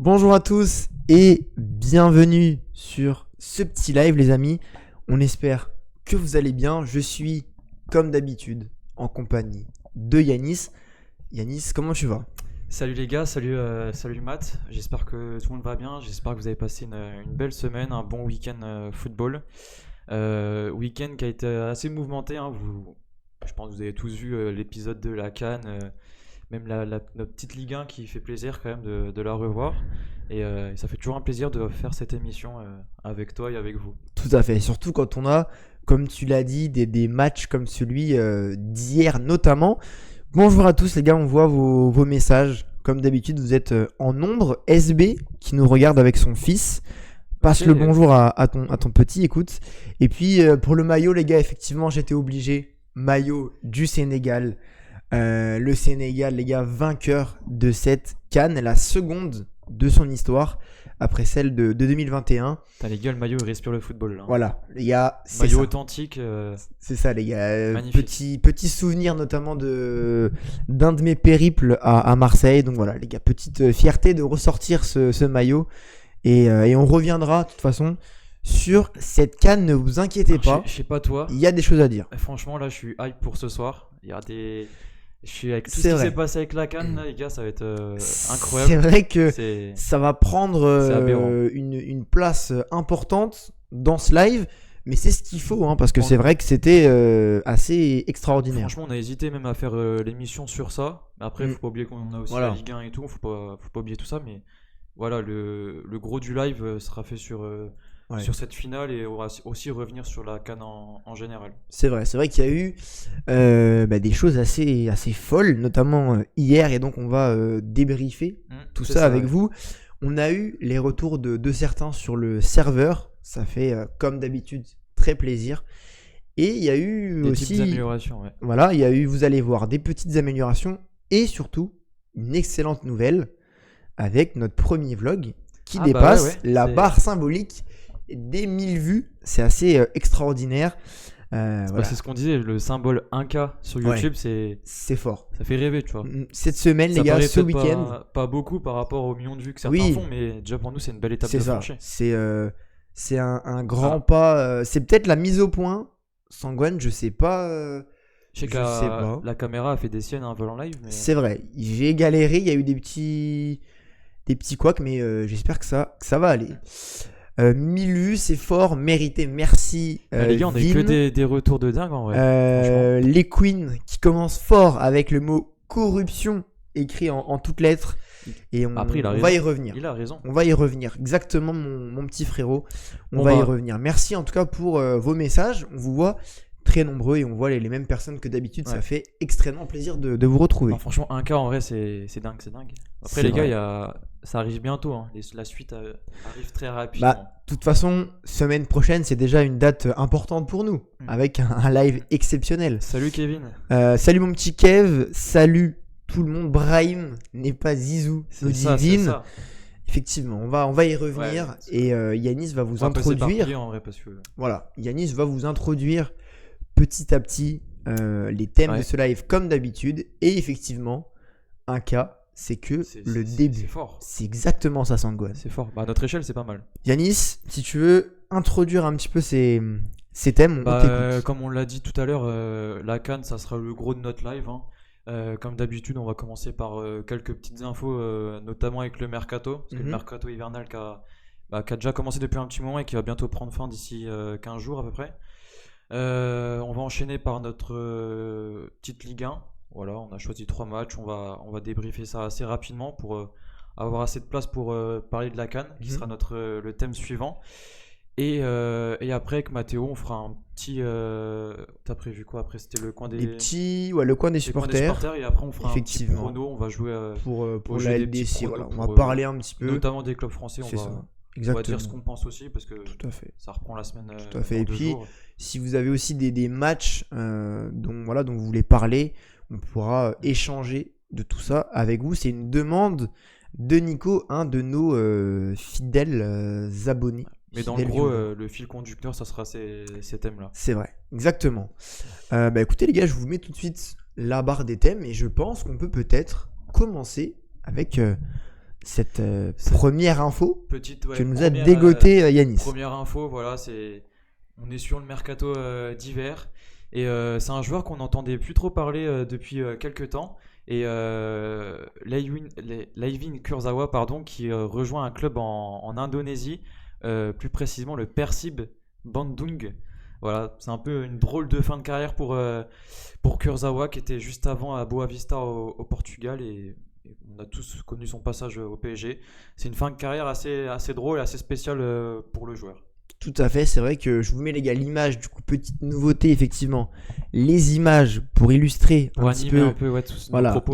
Bonjour à tous et bienvenue sur ce petit live les amis. On espère que vous allez bien. Je suis comme d'habitude en compagnie de Yanis. Yanis, comment tu vas? Salut les gars, salut Matt, j'espère que tout le monde va bien, j'espère que vous avez passé une belle semaine, un bon week-end football. Week-end qui a été assez mouvementé, hein. Je pense que vous avez tous vu l'épisode de la CAN, même notre petite Ligue 1 qui fait plaisir quand même de la revoir. Et ça fait toujours un plaisir de faire cette émission avec toi et avec vous. Tout à fait, surtout quand on a, comme tu l'as dit, des matchs comme celui d'hier notamment. Bonjour à tous les gars, on voit vos messages. Comme d'habitude, vous êtes en nombre. SB qui nous regarde avec son fils. Passe le bonjour à ton petit, écoute. Et puis pour le maillot les gars, effectivement j'étais obligé. Maillot du Sénégal. Le Sénégal les gars, vainqueur de cette CAN, la seconde de son histoire. Après celle de 2021. T'as les gars, le maillot il respire le football là. Voilà, les gars, c'est maillot ça. Authentique. C'est ça, les gars. Magnifique. Petit souvenir notamment d'un de mes périples à Marseille. Donc voilà, les gars, petite fierté de ressortir ce maillot. Et on reviendra, de toute façon, sur cette CAN. Ne vous inquiétez pas. Je sais pas toi. Il y a des choses à dire. Franchement, là, je suis hype pour ce soir. Il y a des. Je suis avec tout C'est ce qui vrai. s'est passé avec la CAN, là, les gars, ça va être incroyable. C'est vrai que C'est ça va prendre C'est aberrant. une place importante dans ce live. Mais c'est ce qu'il faut, hein, parce que Bon. c'est vrai que c'était assez extraordinaire. Franchement, on a hésité même à faire l'émission sur ça. Mais après, faut pas oublier qu'on a aussi Voilà. la Ligue 1 et tout. Faut pas oublier tout ça. Mais voilà, le gros du live sera fait sur cette finale et on va aussi revenir sur la CAN en général. C'est vrai qu'il y a eu des choses assez folles, notamment hier, et donc on va débriefer tout C'est ça avec ouais. vous. On a eu les retours de certains sur le serveur, ça fait comme d'habitude très plaisir. Et il y a eu Des aussi, petites améliorations, ouais. voilà, il y a eu, vous allez voir, des petites améliorations et surtout une excellente nouvelle avec notre premier vlog qui dépasse la barre symbolique des 1000 vues. C'est assez extraordinaire. Voilà. C'est ce qu'on disait, le symbole 1K sur YouTube, c'est fort. ça fait rêver, tu vois. Cette semaine, Ça les gars, paraît ce peut-être week-end, pas beaucoup par rapport aux millions de vues que certains font, mais déjà pour nous, c'est une belle étape c'est de ça. franchir. C'est un grand pas. C'est peut-être la mise au point. Sangwan, je sais pas. Je sais que sais pas. la caméra a fait des siennes un vol en live, mais C'est vrai. J'ai galéré. Il y a eu des petits couacs, mais j'espère que ça va aller. 1000 vues, c'est fort, mérité. Merci. les gars, on a eu que des retours de dingue en vrai. Franchement. Les Queens qui commencent fort avec le mot corruption écrit en toutes lettres. Et on Après, va y revenir. Il a raison. On va y revenir. Exactement, mon petit frérot. On On va y va- revenir. Merci en tout cas pour vos messages. On vous voit très nombreux et on voit les mêmes personnes que d'habitude. Ouais. Ça fait extrêmement plaisir de vous retrouver. Non, franchement, 1K en vrai, c'est dingue, c'est dingue. Après, C'est les vrai. gars, ça arrive bientôt. Hein. La suite arrive très rapidement. De toute façon, semaine prochaine, c'est déjà une date importante pour nous, avec un live exceptionnel. Salut Kevin. Salut mon petit Kev, salut tout le monde. Brahim n'est pas Zizou, nous dit Vin. ça. Effectivement, on va y revenir et Yanis va vous On va pas introduire. s'éparpiller, en vrai, parce que Voilà, Yanis va vous introduire petit à petit les thèmes de ce live comme d'habitude. Et effectivement, un cas, c'est que le début. C'est fort. C'est exactement ça, Sangwan. C'est fort. À notre échelle, c'est pas mal. Yanis, si tu veux introduire un petit peu ces thèmes, on t'écoute. Comme on l'a dit tout à l'heure, la CAN, ça sera le gros de notre live. Hein. Comme d'habitude, on va commencer par quelques petites infos, notamment avec le mercato. Parce que le mercato hivernal qui a déjà commencé depuis un petit moment et qui va bientôt prendre fin d'ici 15 jours à peu près. On va enchaîner par notre petite Ligue 1. Voilà, on a choisi 3 matchs. On va débriefer ça assez rapidement pour avoir assez de place pour parler de la CAN, qui sera le thème suivant. Et après, avec Mathéo, on fera un petit. T'as prévu quoi après? C'était le coin des. Le coin des supporters. Et après, on fera un petit Effectivement. prono. On va jouer Pour jeu la des petits LDC. pronos Voilà. On va pour, parler un petit peu. notamment des clubs français. C'est ça. On va Exactement. dire ce qu'on pense aussi parce que Tout à fait. ça reprend la semaine. Tout à fait. dans Et 2 puis, jours. si vous avez aussi des matchs dont vous voulez parler, on pourra échanger de tout ça avec vous. C'est une demande de Nico, un de nos fidèles abonnés. Mais dans le gros, le fil conducteur, ça sera ces thèmes-là. C'est vrai, exactement. Écoutez les gars, je vous mets tout de suite la barre des thèmes et je pense qu'on peut peut-être commencer avec cette première info petite que nous a dégoté Yanis. Première info, voilà, on est sur le mercato d'hiver et c'est un joueur qu'on n'entendait plus trop parler depuis quelques temps. Et Layvin Kurzawa, pardon, qui rejoint un club en Indonésie, plus précisément le Persib Bandung. Voilà, c'est un peu une drôle de fin de carrière pour Kurzawa, qui était juste avant à Boa Vista au Portugal, et on a tous connu son passage au PSG. C'est une fin de carrière assez drôle, assez spéciale pour le joueur. Tout à fait, c'est vrai que je vous mets les gars l'image, du coup petite nouveauté effectivement, les images pour illustrer pour un petit peu,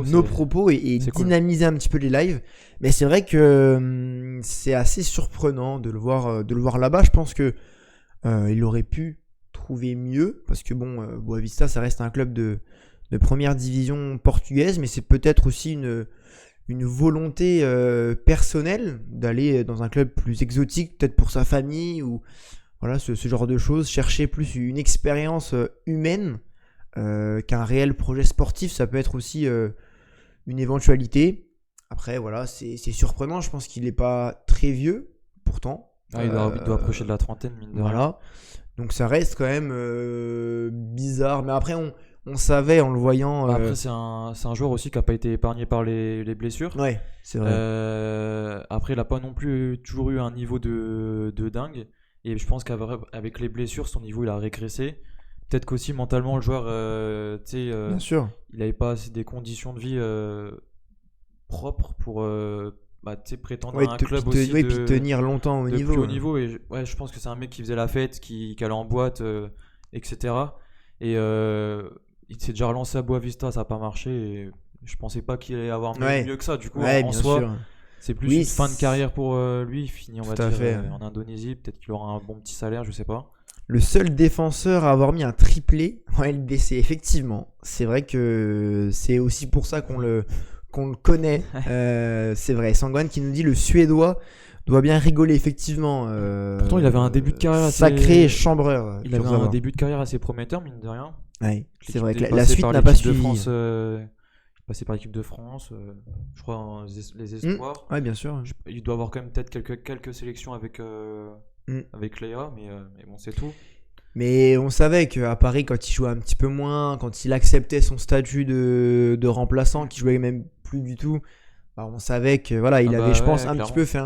nos propos et dynamiser un petit peu les lives. Mais c'est vrai que c'est assez surprenant de le voir là-bas. Je pense que il aurait pu trouver mieux, parce que Boa Vista ça reste un club de première division portugaise, mais c'est peut-être aussi une volonté personnelle d'aller dans un club plus exotique, peut-être pour sa famille, ou voilà, ce genre de choses, chercher plus une expérience humaine qu'un réel projet sportif. Ça peut être aussi une éventualité. Après voilà, c'est surprenant, je pense qu'il n'est pas très vieux pourtant. Il doit approcher de la trentaine, mine de rien. Voilà, donc ça reste quand même bizarre, mais après on savait en le voyant. Après, c'est un joueur aussi qui n'a pas été épargné par les blessures. Ouais, c'est vrai. Après, il n'a pas non plus toujours eu un niveau de dingue. Et je pense qu'avec les blessures, son niveau il a régressé. Peut-être qu'aussi mentalement, le joueur, bien sûr, il n'avait pas assez des conditions de vie propres pour prétendre à un club aussi. Puis tenir longtemps au niveau. Plus haut niveau. Et je pense que c'est un mec qui faisait la fête, qui allait en boîte, etc. Et il s'est déjà relancé à Boa Vista, ça n'a pas marché. Et je pensais pas qu'il allait avoir mieux que ça. Du coup, en soi, sûr. C'est plus une fin de carrière pour lui. Il finit, on va dire, en Indonésie. Peut-être qu'il aura un bon petit salaire, je sais pas. Le seul défenseur à avoir mis un triplé en LDC, effectivement. C'est vrai que c'est aussi pour ça qu'on le connaît. C'est vrai. Sangwan qui nous dit le Suédois doit bien rigoler, effectivement. Pourtant, il avait un début de carrière sacré chambreur. Il avait un début de carrière assez prometteur, mine de rien. Ouais, c'est vrai que la suite n'a pas suivi. Passé par l'équipe de France, je crois les espoirs. Ouais, bien sûr. Il doit avoir quand même peut-être quelques sélections avec Léa, mais bon, c'est tout. Mais on savait qu'à Paris, quand il jouait un petit peu moins, quand il acceptait son statut de remplaçant, qu'il jouait même plus du tout, on savait que voilà, il avait, je pense, un petit peu fait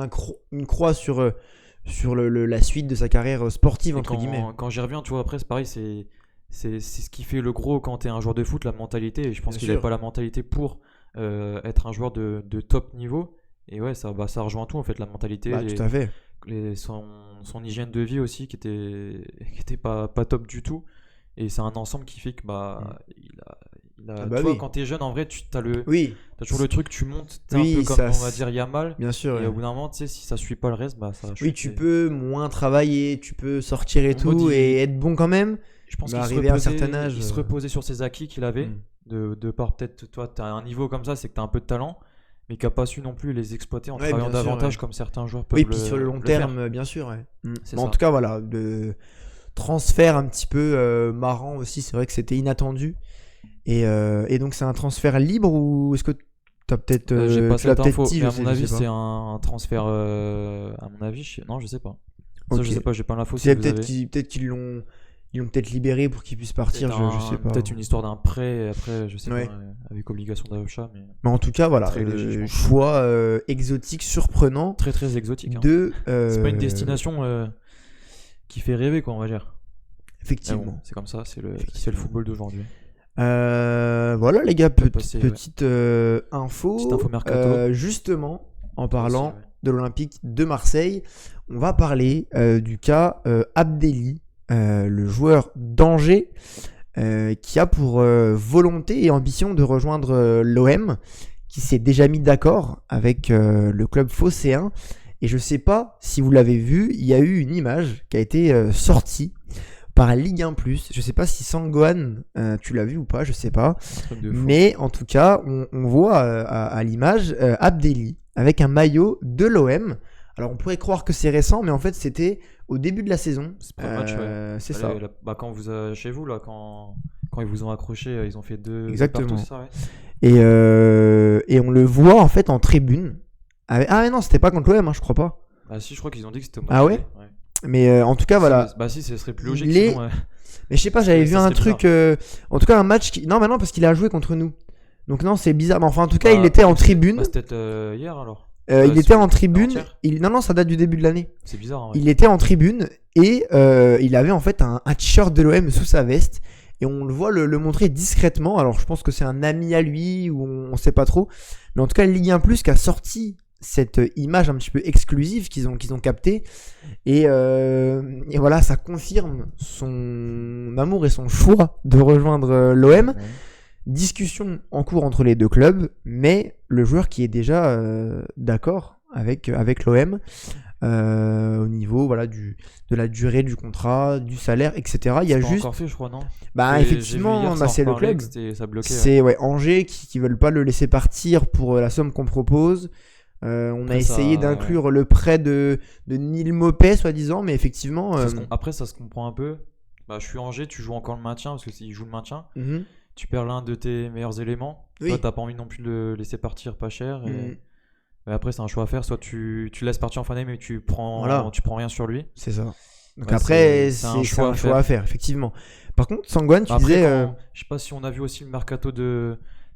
une croix sur la suite de sa carrière sportive, entre guillemets. Quand j'y reviens, tu vois, après, c'est pareil, c'est ce qui fait le gros quand t'es un joueur de foot, la mentalité. Et je pense qu'il n'avait pas la mentalité pour être un joueur de top niveau. Et ouais, ça rejoint tout en fait, la mentalité. Tout à fait. Son hygiène de vie aussi qui était pas top du tout. Et c'est un ensemble qui fait que quand t'es jeune, en vrai, t'as toujours le truc, tu montes, t'es un peu comme on va dire Yamal. Bien sûr. Et au bout d'un moment, tu sais, si ça suit pas le reste, ça chute. Oui, tu peux moins travailler, tu peux sortir et tout, et être bon quand même. Je pense qu'il arriver à un certain âge, il se reposait sur ses acquis qu'il avait. De par peut-être, toi, t'as un niveau comme ça, c'est que t'as un peu de talent, mais qui n'a pas su non plus les exploiter en travaillant davantage comme certains joueurs peuvent. Oui, puis sur le long terme, bien sûr. Ouais. Mais en tout cas, voilà, le transfert un petit peu marrant aussi, c'est vrai que c'était inattendu. Et donc, c'est un transfert libre ou est-ce que tu as peut-être. J'ai pas cette info, mais à mon avis, c'est un transfert. À mon avis, non, je sais pas. Ça, je sais pas, j'ai pas l'info. Peut-être qu'ils l'ont. Ils l'ont peut-être libéré pour qu'il puisse partir, je sais pas. Peut-être une histoire d'un prêt, après, je sais pas, avec obligation d'achat. Mais en tout cas, voilà, le choix exotique, surprenant. Très très exotique. C'est pas une destination qui fait rêver, quoi, on va dire. Effectivement. Bon, c'est comme ça, c'est le football d'aujourd'hui. Voilà, les gars, petite info. Petite info mercato. Justement, en parlant de l'Olympique de Marseille, on va parler du cas Abdelli. Le joueur d'Angers qui a pour volonté et ambition de rejoindre l'OM, qui s'est déjà mis d'accord avec le club phocéen. Et je ne sais pas si vous l'avez vu, il y a eu une image qui a été sortie par Ligue 1+. Je ne sais pas si Sangohan, tu l'as vu ou pas, je ne sais pas. Mais en tout cas, on voit à l'image Abdelli avec un maillot de l'OM. Alors on pourrait croire que c'est récent, mais en fait c'était au début de la saison. C'est pas le match, c'est ça. Quand chez vous, là, quand ils vous ont accroché, ils ont fait 2 Exactement. partout, ça, et on le voit en fait en tribune Ah ouais, non, c'était pas contre l'OM, hein, je crois pas. Bah si, je crois qu'ils ont dit que c'était au match Ah ouais aller. Mais en tout cas, voilà. Bah si, ce serait plus logique Il est- sinon. Mais je sais pas, j'avais vu Ça un serait truc. En tout cas, un match qui. Non, mais non, parce qu'il a joué contre nous. Donc, non, c'est bizarre. Mais enfin, en tout cas, Bah, il était en tribune. Bah, c'était peut-être hier alors. Il était en Avant-hier. tribune. Non, ça date du début de l'année. C'est bizarre. Hein, ouais. Il était en tribune et il avait en fait un t-shirt de l'OM sous sa veste. Et on le voit le montrer discrètement. Alors, je pense que c'est un ami à lui ou on sait pas trop. Mais en tout cas, Ligue 1 Plus qui a sorti cette image un petit peu exclusive qu'ils ont captée. Et voilà, ça confirme son amour et son choix de rejoindre l'OM. Ouais. Discussion en cours entre les deux clubs, mais le joueur qui est déjà d'accord avec l'OM au niveau voilà, de la durée du contrat, du salaire, etc. Il y a C'est pas juste. encore fait, je crois, non. Bah, J'ai vu effectivement, hier, ça en c'est le reparlait, club. que ça bloquait. C'est Angers qui veulent pas le laisser partir pour la somme qu'on propose. On a Après, essayé ça- d'inclure le prêt de Neil Maupay, soi-disant, mais effectivement. Après, ça se comprend un peu. Bah, je suis Angers, tu joues encore le maintien parce que s'ils jouent le maintien, mhm. tu perds l'un de tes meilleurs éléments. Oui. Toi, t'as pas envie non plus de le laisser partir pas cher. Mhm. Mais après, c'est un choix à faire. Soit tu laisses partir en fin d'année, mais tu prends rien sur lui. C'est ça. Donc Ouais, après, c'est un c'est choix un à choix à faire, effectivement. Par contre, Sangwan, tu Après, disais. je sais pas si on a vu aussi le mercato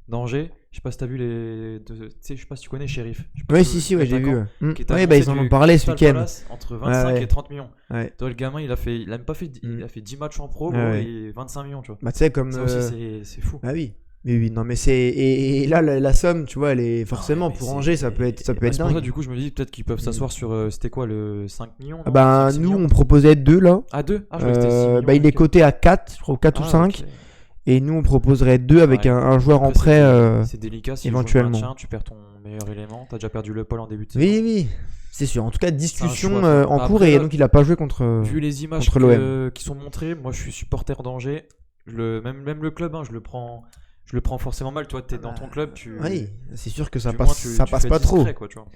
d'Angers. Je sais pas si t'as vu tu sais, je sais pas si tu connais Sheriff. Je sais pas Oui, si si, ouais, j'ai vu. l'attaquant qui est Oui, annoncé bah, ils en du ont parlé ce Crystal week-end. Palace entre 25 Ouais. et 30 millions. Ouais. Toi, le gamin, il a même pas fait, il a fait 10 matchs en pro, Ouais, gros, ouais. et 25 millions, tu vois. Bah, tu sais, comme. Ça aussi, c'est fou. Bah oui. Mais oui, non, mais c'est. Et là, la somme, tu vois, elle est forcément mais pour c'est- Angers, ça peut être C'est pour ça, dingue. du coup, je me dis peut-être qu'ils peuvent s'asseoir sur. C'était quoi, le 5 millions Ah non bah, 5, 6 nous, millions on proposait 2 là. Ah, 2 Ah, je croyais que c'était 6 millions. Bah, il est ok. coté à 4, je crois, 4 ou Ah, 5. ok. Et nous, on proposerait 2 avec Ouais. un joueur en Après, prêt. c'est délicat si éventuellement. maintien, tu perds ton meilleur élément. T'as déjà perdu le Paul en début de saison. Oui, oui, c'est sûr. En tout cas, discussion choix à faire. en Bah, cours après, et là, donc il a pas joué contre. Vu les images contre l'OM. qui sont montrées, moi je suis supporter d'Angers. Même le club, hein, je le prends forcément mal. Toi, t'es dans ton club, Oui, c'est sûr que ça du passe, moins, ça tu passe fais pas trop. discret, quoi, tu vois.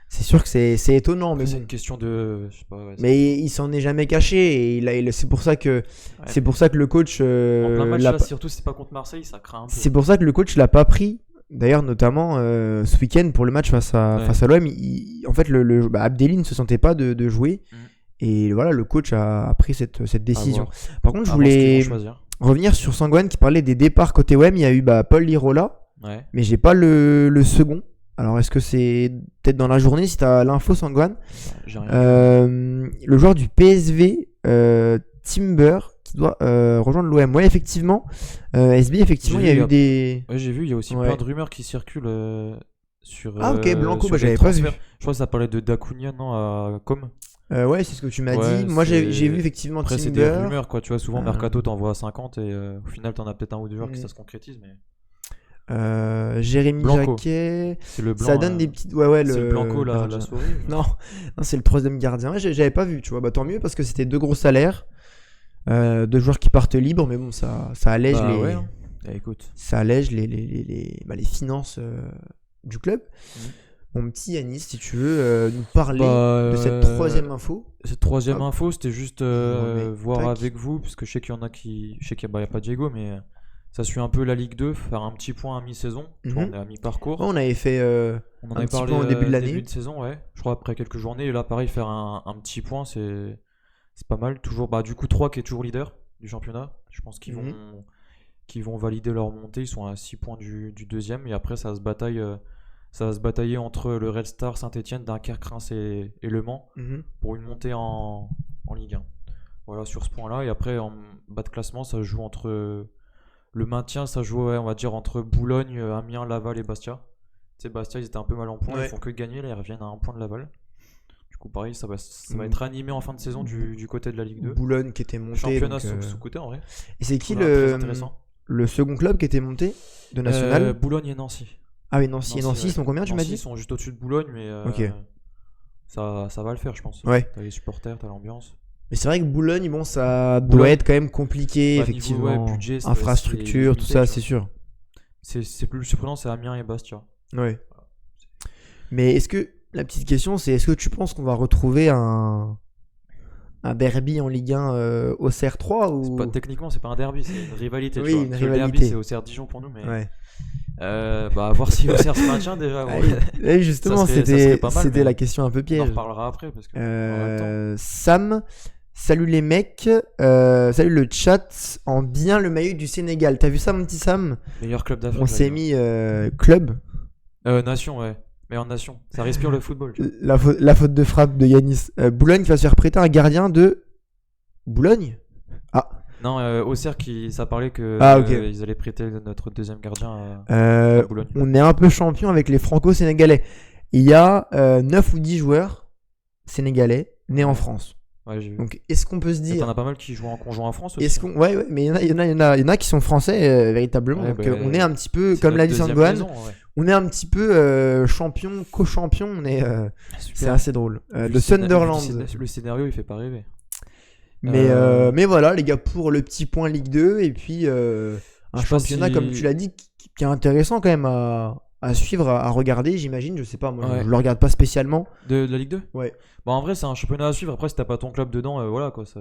C'est sûr que c'est étonnant, mais Après, c'est bon. une question de. Je sais pas, ouais, Mais il s'en est jamais caché et c'est pour ça que le coach en plein match, l'a là, pas- surtout si c'est pas contre Marseille, ça craint un peu. c'est pour ça que le coach l'a pas pris. D'ailleurs, notamment ce week-end pour le match face à l'OM, en fait, Abdelin ne se sentait pas de jouer. Et voilà, le coach a pris cette décision. Par contre, je voulais revenir sur Sangwan qui parlait des départs côté OM. Il y a eu Paul Lirola, mais j'ai pas le second. Alors, est-ce que c'est peut-être dans la journée si t'as l'info, Sangwan? J'ai rien vu. Le joueur du PSV, Timber, qui doit rejoindre l'OM. Ouais, effectivement. SB, effectivement, il y a eu des. Ouais, j'ai vu, il y a aussi plein de rumeurs qui circulent sur. Ah, ok, Blanco, sur j'avais les pas vu. transferts. Je crois que ça parlait de Dacunia, non, à Com. Ouais, c'est ce que tu m'as Ouais, dit. Moi, j'ai c'est- vu effectivement Après, c'est Timber. des rumeurs, quoi. Tu vois, souvent, Mercato t'envoie 50 et au final, t'en as peut-être un ou deux joueurs qui ça se concrétise. Mais Jérémy Blanco. Jacquet. c'est le blanc. Ça donne des petites. Ouais, C'est le Blanco, la gardien. souris. Non, c'est le troisième gardien. Ouais, j'avais pas vu, tu vois. Bah, tant mieux parce que c'était 2 gros salaires. 2 joueurs qui partent libres, mais bon, ça allège Bah, les. ouais, hein. Écoute. Ça allège les finances du club. Mon petit Yanis, si tu veux nous parler de cette troisième info. Cette troisième Hop. info, c'était juste Ouais, voir tac. avec vous, parce que je sais qu'il y en a qui. Je sais qu'il n'y a pas Diego, mais ça suit un peu la Ligue 2, faire un petit point à mi-saison. Tu vois, Mhm. on est à mi-parcours. Ouais, on avait fait On en un avait petit parlé point au début de l'année. début de saison, ouais. Je crois après quelques journées. Et là, pareil, faire un petit point, c'est pas mal. Toujours, du coup, 3 qui est toujours leader du championnat. Je pense qu'ils vont valider leur montée. Ils sont à 6 points du deuxième. Et après, ça va se batailler entre le Red Star, Saint-Etienne, Dunkerque, Reims et Le Mans pour une montée en Ligue 1. Voilà, sur ce point-là. Et après, en bas de classement, ça joue entre le maintien, ça joue, on va dire, entre Boulogne, Amiens, Laval et Bastia. Tu sais, Bastia, ils étaient un peu mal en point. Ouais. Ils font que gagner. Là, ils reviennent à un point de Laval. Du coup, pareil, ça va être animé en fin de saison du côté de la Ligue 2. Boulogne qui était monté. Championnat donc, sous-côté, en vrai. Et c'est qui Très intéressant. le second club qui était monté de national Boulogne et Nancy. Ah oui, Nancy. Et Nancy, ouais. ils sont combien, tu m'as Nancy, dit? ils sont juste au-dessus de Boulogne, mais Ok. ça va le faire, je pense. Ouais. T'as les supporters, t'as l'ambiance. Mais c'est vrai que Boulogne, bon, ça doit Boulogne. être quand même compliqué, Bah, effectivement. niveau, budget, infrastructure, c'est tout ça, limité, c'est sûr. C'est plus surprenant, c'est Amiens et Bastia. Ouais. Mais la petite question, c'est est-ce que tu penses qu'on va retrouver un un derby en Ligue 1 au CR3 ou... Techniquement, c'est pas un derby, c'est une rivalité. Oui, tu vois. une Parce que rivalité. Le derby, c'est Auxerre Dijon pour nous, mais Ouais. à voir si Auxerre se maintient déjà. Bon. Et justement, Ça serait pas mal, c'était mais la question un peu On en piège. reparlera après parce que on aura le temps. Sam, salut les mecs, salut le chat, en bien le maillot du Sénégal. T'as vu ça, mon petit Sam? Meilleur club d'Afrique. On s'est d'ailleurs. mis club. Nation, ouais. Mais en nation. Ça respire le football. Tu vois. La faute de frappe de Yanis. Boulogne qui va se faire prêter un gardien de Boulogne. Non, Auxerre ça parlait que Ok. ils allaient prêter notre deuxième gardien à Boulogne. On est un peu champion avec les franco-sénégalais. Il y a 9 ou 10 joueurs sénégalais nés en France. Ouais, j'ai vu. Donc est-ce qu'on peut se Et dire... t'en as pas mal qui jouent en conjoint en France aussi. Est-ce qu'on... Ouais, mais il y en a qui sont français véritablement. Ouais, Donc bah, on est un petit peu, C'est comme notre l'a dit deuxième Sangwan, maison, ouais. on est un petit peu champion, co-champion. C'est Super. assez drôle. Le De scéna- Sunderland. Le scénario, il fait pas rêver. Mais voilà, les gars, pour le petit point Ligue 2. Et puis un Je sais pas championnat, si- comme tu l'as dit, qui est intéressant quand même à suivre, à regarder, j'imagine. Je sais pas, moi Ouais. je le regarde pas spécialement. De la Ligue 2 Ouais. Bon, en vrai, c'est un championnat à suivre. Après, si t'as pas ton club dedans, voilà quoi. C'est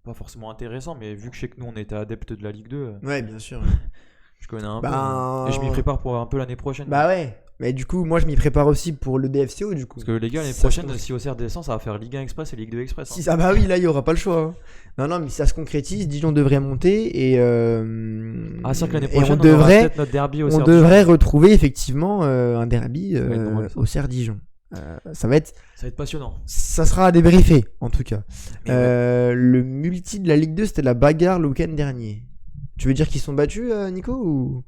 pas forcément intéressant. Mais vu que je sais que nous, on était adeptes de la Ligue 2, Ouais, bien sûr. je connais un Ben- peu. Et je m'y prépare pour un peu l'année prochaine. Bah ouais. Mais du coup, moi je m'y prépare aussi pour le DFCO du coup. Parce que les gars, l'année Ça se prochaine, concrétise. si Auxerre descend, ça va faire Ligue 1 Express et Ligue 2 Express. Si, ah bah oui, là il y aura pas le choix. Hein. Non, mais si ça se concrétise, Dijon devrait monter et Ah, c'est vrai que l'année et prochaine, on aura devrait, peut-être notre derby on Auxerre devrait retrouver effectivement un derby va être drôle, ça. au Cerf Dijon. Ça va être, Ça va être passionnant. ça sera à débriefer en tout cas. Mais ouais. Le multi de la Ligue 2, c'était la bagarre le week-end dernier. Tu veux dire qu'ils sont battus, Nico ou...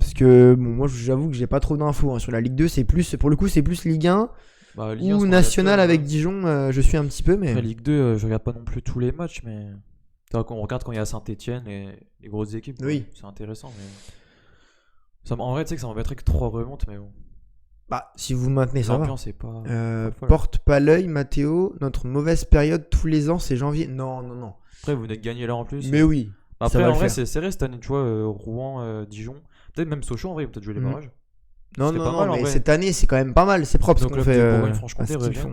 Parce que bon, moi j'avoue que j'ai pas trop d'infos hein, sur la Ligue 2. C'est plus, pour le coup, c'est plus Ligue 1 Bah, Ligue 1, ou c'est national pas- avec Dijon. Je suis un petit peu, mais Après, Ligue 2, je regarde pas non plus tous les matchs, mais c'est vrai qu'on regarde quand il y a Saint-Etienne et les grosses équipes. quoi. Oui. C'est intéressant, mais en vrai, tu sais que ça m'embêterait que 3 remontes, mais bon. bah si vous maintenez ça va. L'ambiance, c'est pas. folle. Porte pas l'œil, Mathéo. Notre mauvaise période tous les ans, c'est janvier. Non. Après, vous venez de gagner là en plus. Mais oui. Après, ça va en le vrai, faire. c'est serré cette année, tu vois. Rouen, Dijon. Peut-être même Sochaux, en vrai, ils vont peut-être jouer les Mhm. barrages. Non, C'était pas mal, en mais vrai. cette année, c'est quand même pas mal. C'est propre ce Nos qu'on clubs fait. de à Bourgogne-Franche-Comté ce qu'ils font.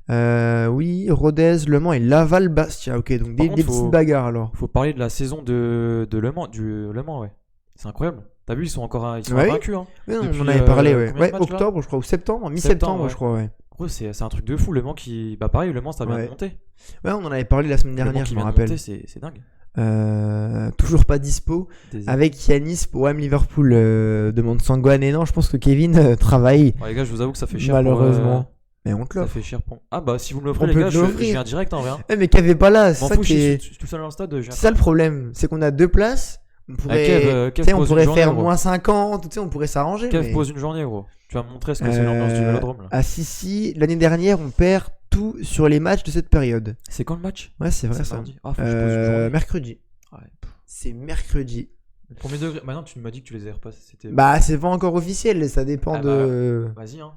reviennent. Oui, Rodez, Le Mans et Laval-Bastia. Ok, donc Par des contre, petites bagarres alors. Faut parler de la saison de Le Mans, du Le Mans, ouais. C'est incroyable. T'as vu, ils sont encore Ouais. invaincus. Hein. Ouais, on Depuis, en avait parlé, ouais. combien de Ouais, matchs, là octobre, je crois, ou septembre, mi-septembre, Septembre, ouais. je crois, ouais. Gros, c'est un truc de fou. Le Mans qui. Bah, pareil, Le Mans, ça vient Ouais. de monter. Ouais, on en avait parlé la semaine Le Mans dernière, qui je me vient de rappelle. monter, c'est dingue. Toujours pas dispo. Avec Yanis pour OM Liverpool, demande Sangwan. Et non, je pense que Kevin travaille, Ouais, les gars, je vous avoue que ça fait cher. malheureusement. Mais on te Ça l'offre. fait cher pour. Ah, bah, si vous me l'offrez, On les peut gars, te je l'offrir. viens direct en vrai. Hein. Eh, mais Kev est pas là, c'est M'en ça fous, je qui est... suis tout seul dans le stade. Je viens C'est ça le problème, c'est qu'on a 2 places. On pourrait, Kev tu sais, on pose une pourrait journée, faire gros. moins 50, tu sais, on pourrait s'arranger. Kev mais... pose une journée, gros. Tu vas me montrer ce que c'est l'ambiance du Vélodrome là. Ah si, l'année dernière, on perd tout sur les matchs de cette période. C'est quand le match? Ouais, c'est vrai C'est ça. mardi. Ah, faut que je pose une journée. Mercredi. Ouais. C'est mercredi. Premier degré. Maintenant, tu m'as dit que tu les avais repassés. C'était. Bah, c'est pas encore officiel, ça dépend Ah de... Vas-y, hein.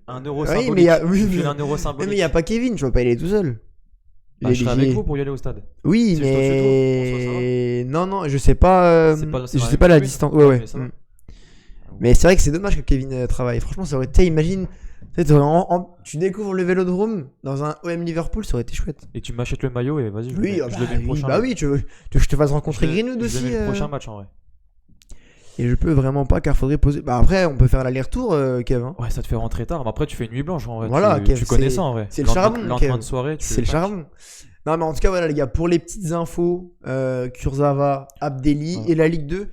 1 euro Oui, symbolique. mais il y a... Tu oui, me files mais... 1 euro mais symbolique. il y a pas Kevin, je vais pas y aller tout seul. Bah, je serai avec vous pour y aller au stade. Oui, Si je t'en mais... Non, je sais pas... C'est pas- c'est je pas sais pas la la même distance. chose, Ouais. mais ça va. Mais c'est vrai que c'est dommage que Kevin travaille. Franchement, ça aurait été... Imagine... Tu sais, tu découvres le Vélodrome dans un OM Liverpool, ça aurait été chouette. Et tu m'achètes le maillot et vas-y, je Oui, le mets le prochain. bah oui, tu veux que je te fasse rencontrer Je le- Greenwood je le aussi. mets le prochain match en vrai. Et je peux vraiment pas car faudrait poser. Bah après, on peut faire l'aller-retour, Kevin. Ouais, ça te fait rentrer tard. Mais après, tu fais une nuit blanche en vrai. Voilà, tu Kev, connais c'est- ça en vrai. c'est le charbon, Lendemain Kev. de soirée, tu C'est le charbon. Non, mais en tout cas, voilà, les gars, pour les petites infos, Kurzawa, Abdelli Ouais. et la Ligue 2,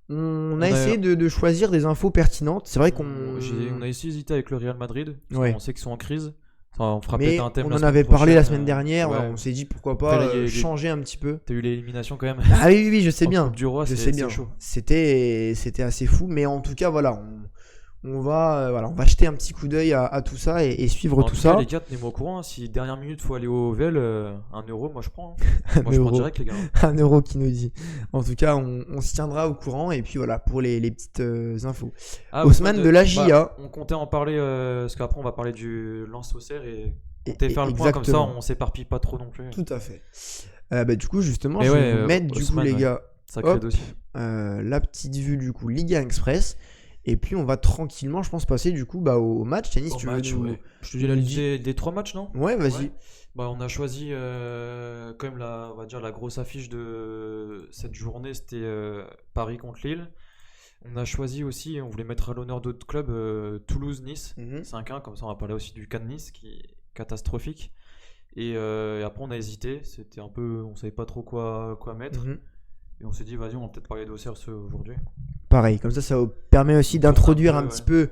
on a On a- essayé de choisir des infos pertinentes. C'est vrai qu'on. On a essayé d'hésiter avec le Real Madrid. Parce Ouais. qu'on sait qu'ils sont en crise. Ça, on fera Mais peut-être un thème on la en semaine avait parlé la prochaine, semaine dernière. ouais. On s'est dit pourquoi pas Après, là, il y a- changer un petit peu. T'as eu l'élimination quand même. Ah oui, je sais En bien. Coupe du Roi, Je c'est sais bien. chaud. C'était assez fou, mais en tout cas, voilà, on va jeter un petit coup d'œil à tout ça et suivre En tout tout ça. cas, les gars, tenez-moi au courant. Si dernière minute faut aller au VEL, 1 euro, moi je prends. hein. Un Moi je prends euro. direct, les gars. 1 euro qui nous dit. En tout cas, on se tiendra au courant et puis voilà pour les petites infos. Ah, Haussmann de la JA. bah, on comptait en parler parce qu'après on va parler du lance Auxerre et compter faire le point comme ça, exactement. on s'éparpille pas trop non plus. Tout à fait. Du coup, justement, Mais je vais ouais, vous mettre du coup, Haussmann, les ouais. gars, Sacré hop. dossier. la petite vue du coup Ligue 1 Express. Et puis on va tranquillement, je pense, passer du coup au match. Tennis, Au tu match, veux nous... ouais. Je te dis la liste des 3 matchs, non? Ouais, vas-y. Ouais. Bah, on a choisi quand même on va dire la grosse affiche de cette journée, c'était Paris contre Lille. On a choisi aussi, on voulait mettre à l'honneur d'autres clubs, Toulouse-Nice, 5-1, comme ça on va parler aussi du cas de Nice qui est catastrophique. Et après on a hésité, c'était un peu, on savait pas trop quoi mettre. Et on s'est dit, vas-y, on va peut-être parler d'Auxerre aujourd'hui. Pareil, comme ça vous permet aussi d'introduire un petit peu